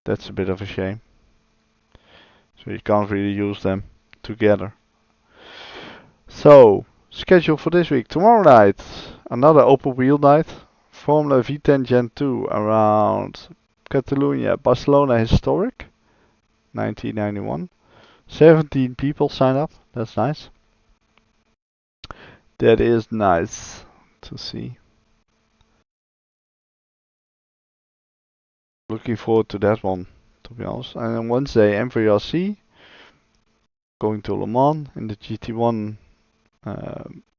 that's a bit of a shame. So you can't really use them together. So, schedule for this week. Tomorrow night, another open wheel night. Formula V10 Gen 2 around Catalonia, Barcelona Historic, 1991. 17 people sign up. That's nice. That is nice to see. Looking forward to that one, to be honest. And on Wednesday, MVRC. Going to Le Mans in the GT1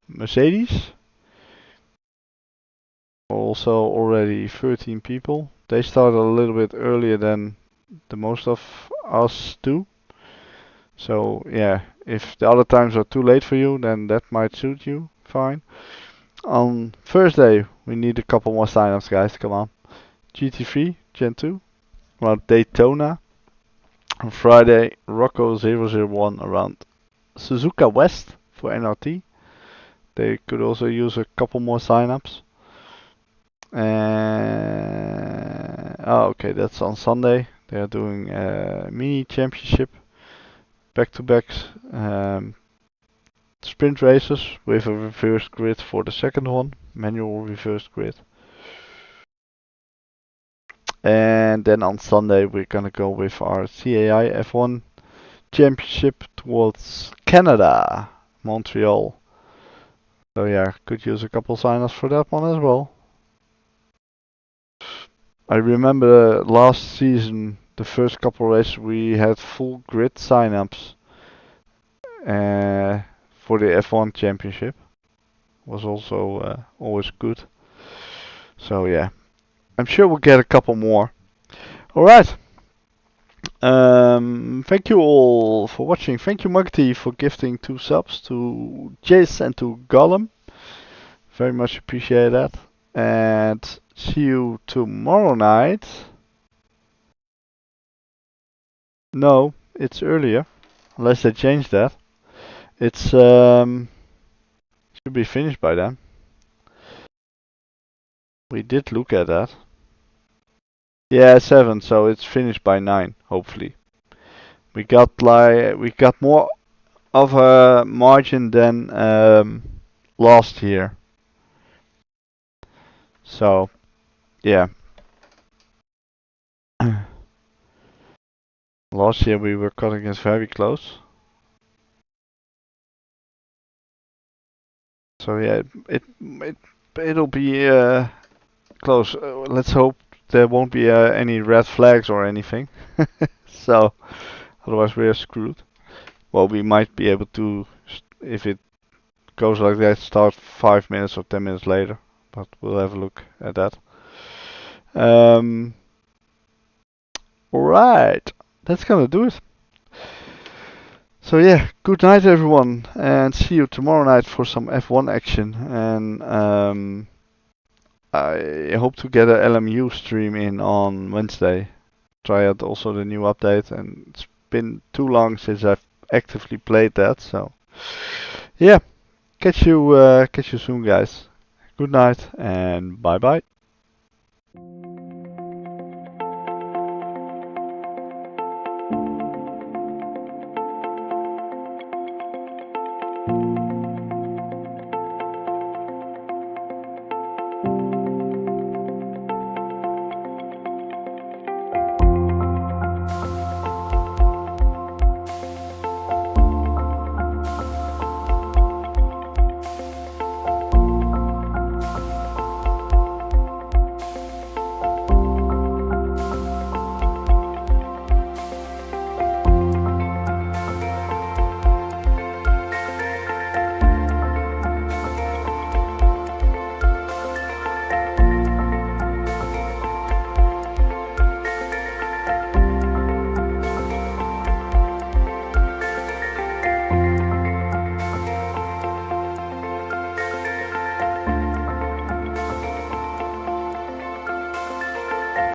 Mercedes. Also already 13 people. They started a little bit earlier than the most of us do. So yeah, if the other times are too late for you, then that might suit you fine. On Thursday, we need a couple more signups, guys. Come on. GT3 Gen 2 around Daytona. On Friday, Rocco 001 around Suzuka West for NRT. They could also use a couple more signups. Oh, okay, that's on Sunday. They are doing a mini championship, back-to-back sprint races with a reverse grid for the second one, manual reverse grid. And then on Sunday we're gonna go with our CAI F1 championship towards Canada, Montreal. So yeah, could use a couple sign-ups for that one as well. I remember last season, the first couple races we had full grid sign-ups for the F1 championship. Was also always good. So yeah, I'm sure we'll get a couple more. Alright. Thank you all for watching. Thank you Mugty for gifting 2 subs to Jace and to Gollum. Very much appreciate that. And see you tomorrow night. No, it's earlier. Unless they change that. It's should be finished by then. We did look at that. Yeah, 7, so it's finished by 9, hopefully. We got more of a margin than last year. So, yeah. Last year we were cutting it very close. So yeah, it'll be close. Let's hope there won't be any red flags or anything. So, otherwise we are screwed. Well, we might be able to, if it goes like that, start 5 minutes or 10 minutes later. But we'll have a look at that. Alright, that's gonna do it. So yeah, good night everyone, and see you tomorrow night for some F1 action. And I hope to get a LMU stream in on Wednesday. Try out also the new update, and it's been too long since I've actively played that. So yeah, catch you soon, guys. Good night and bye bye.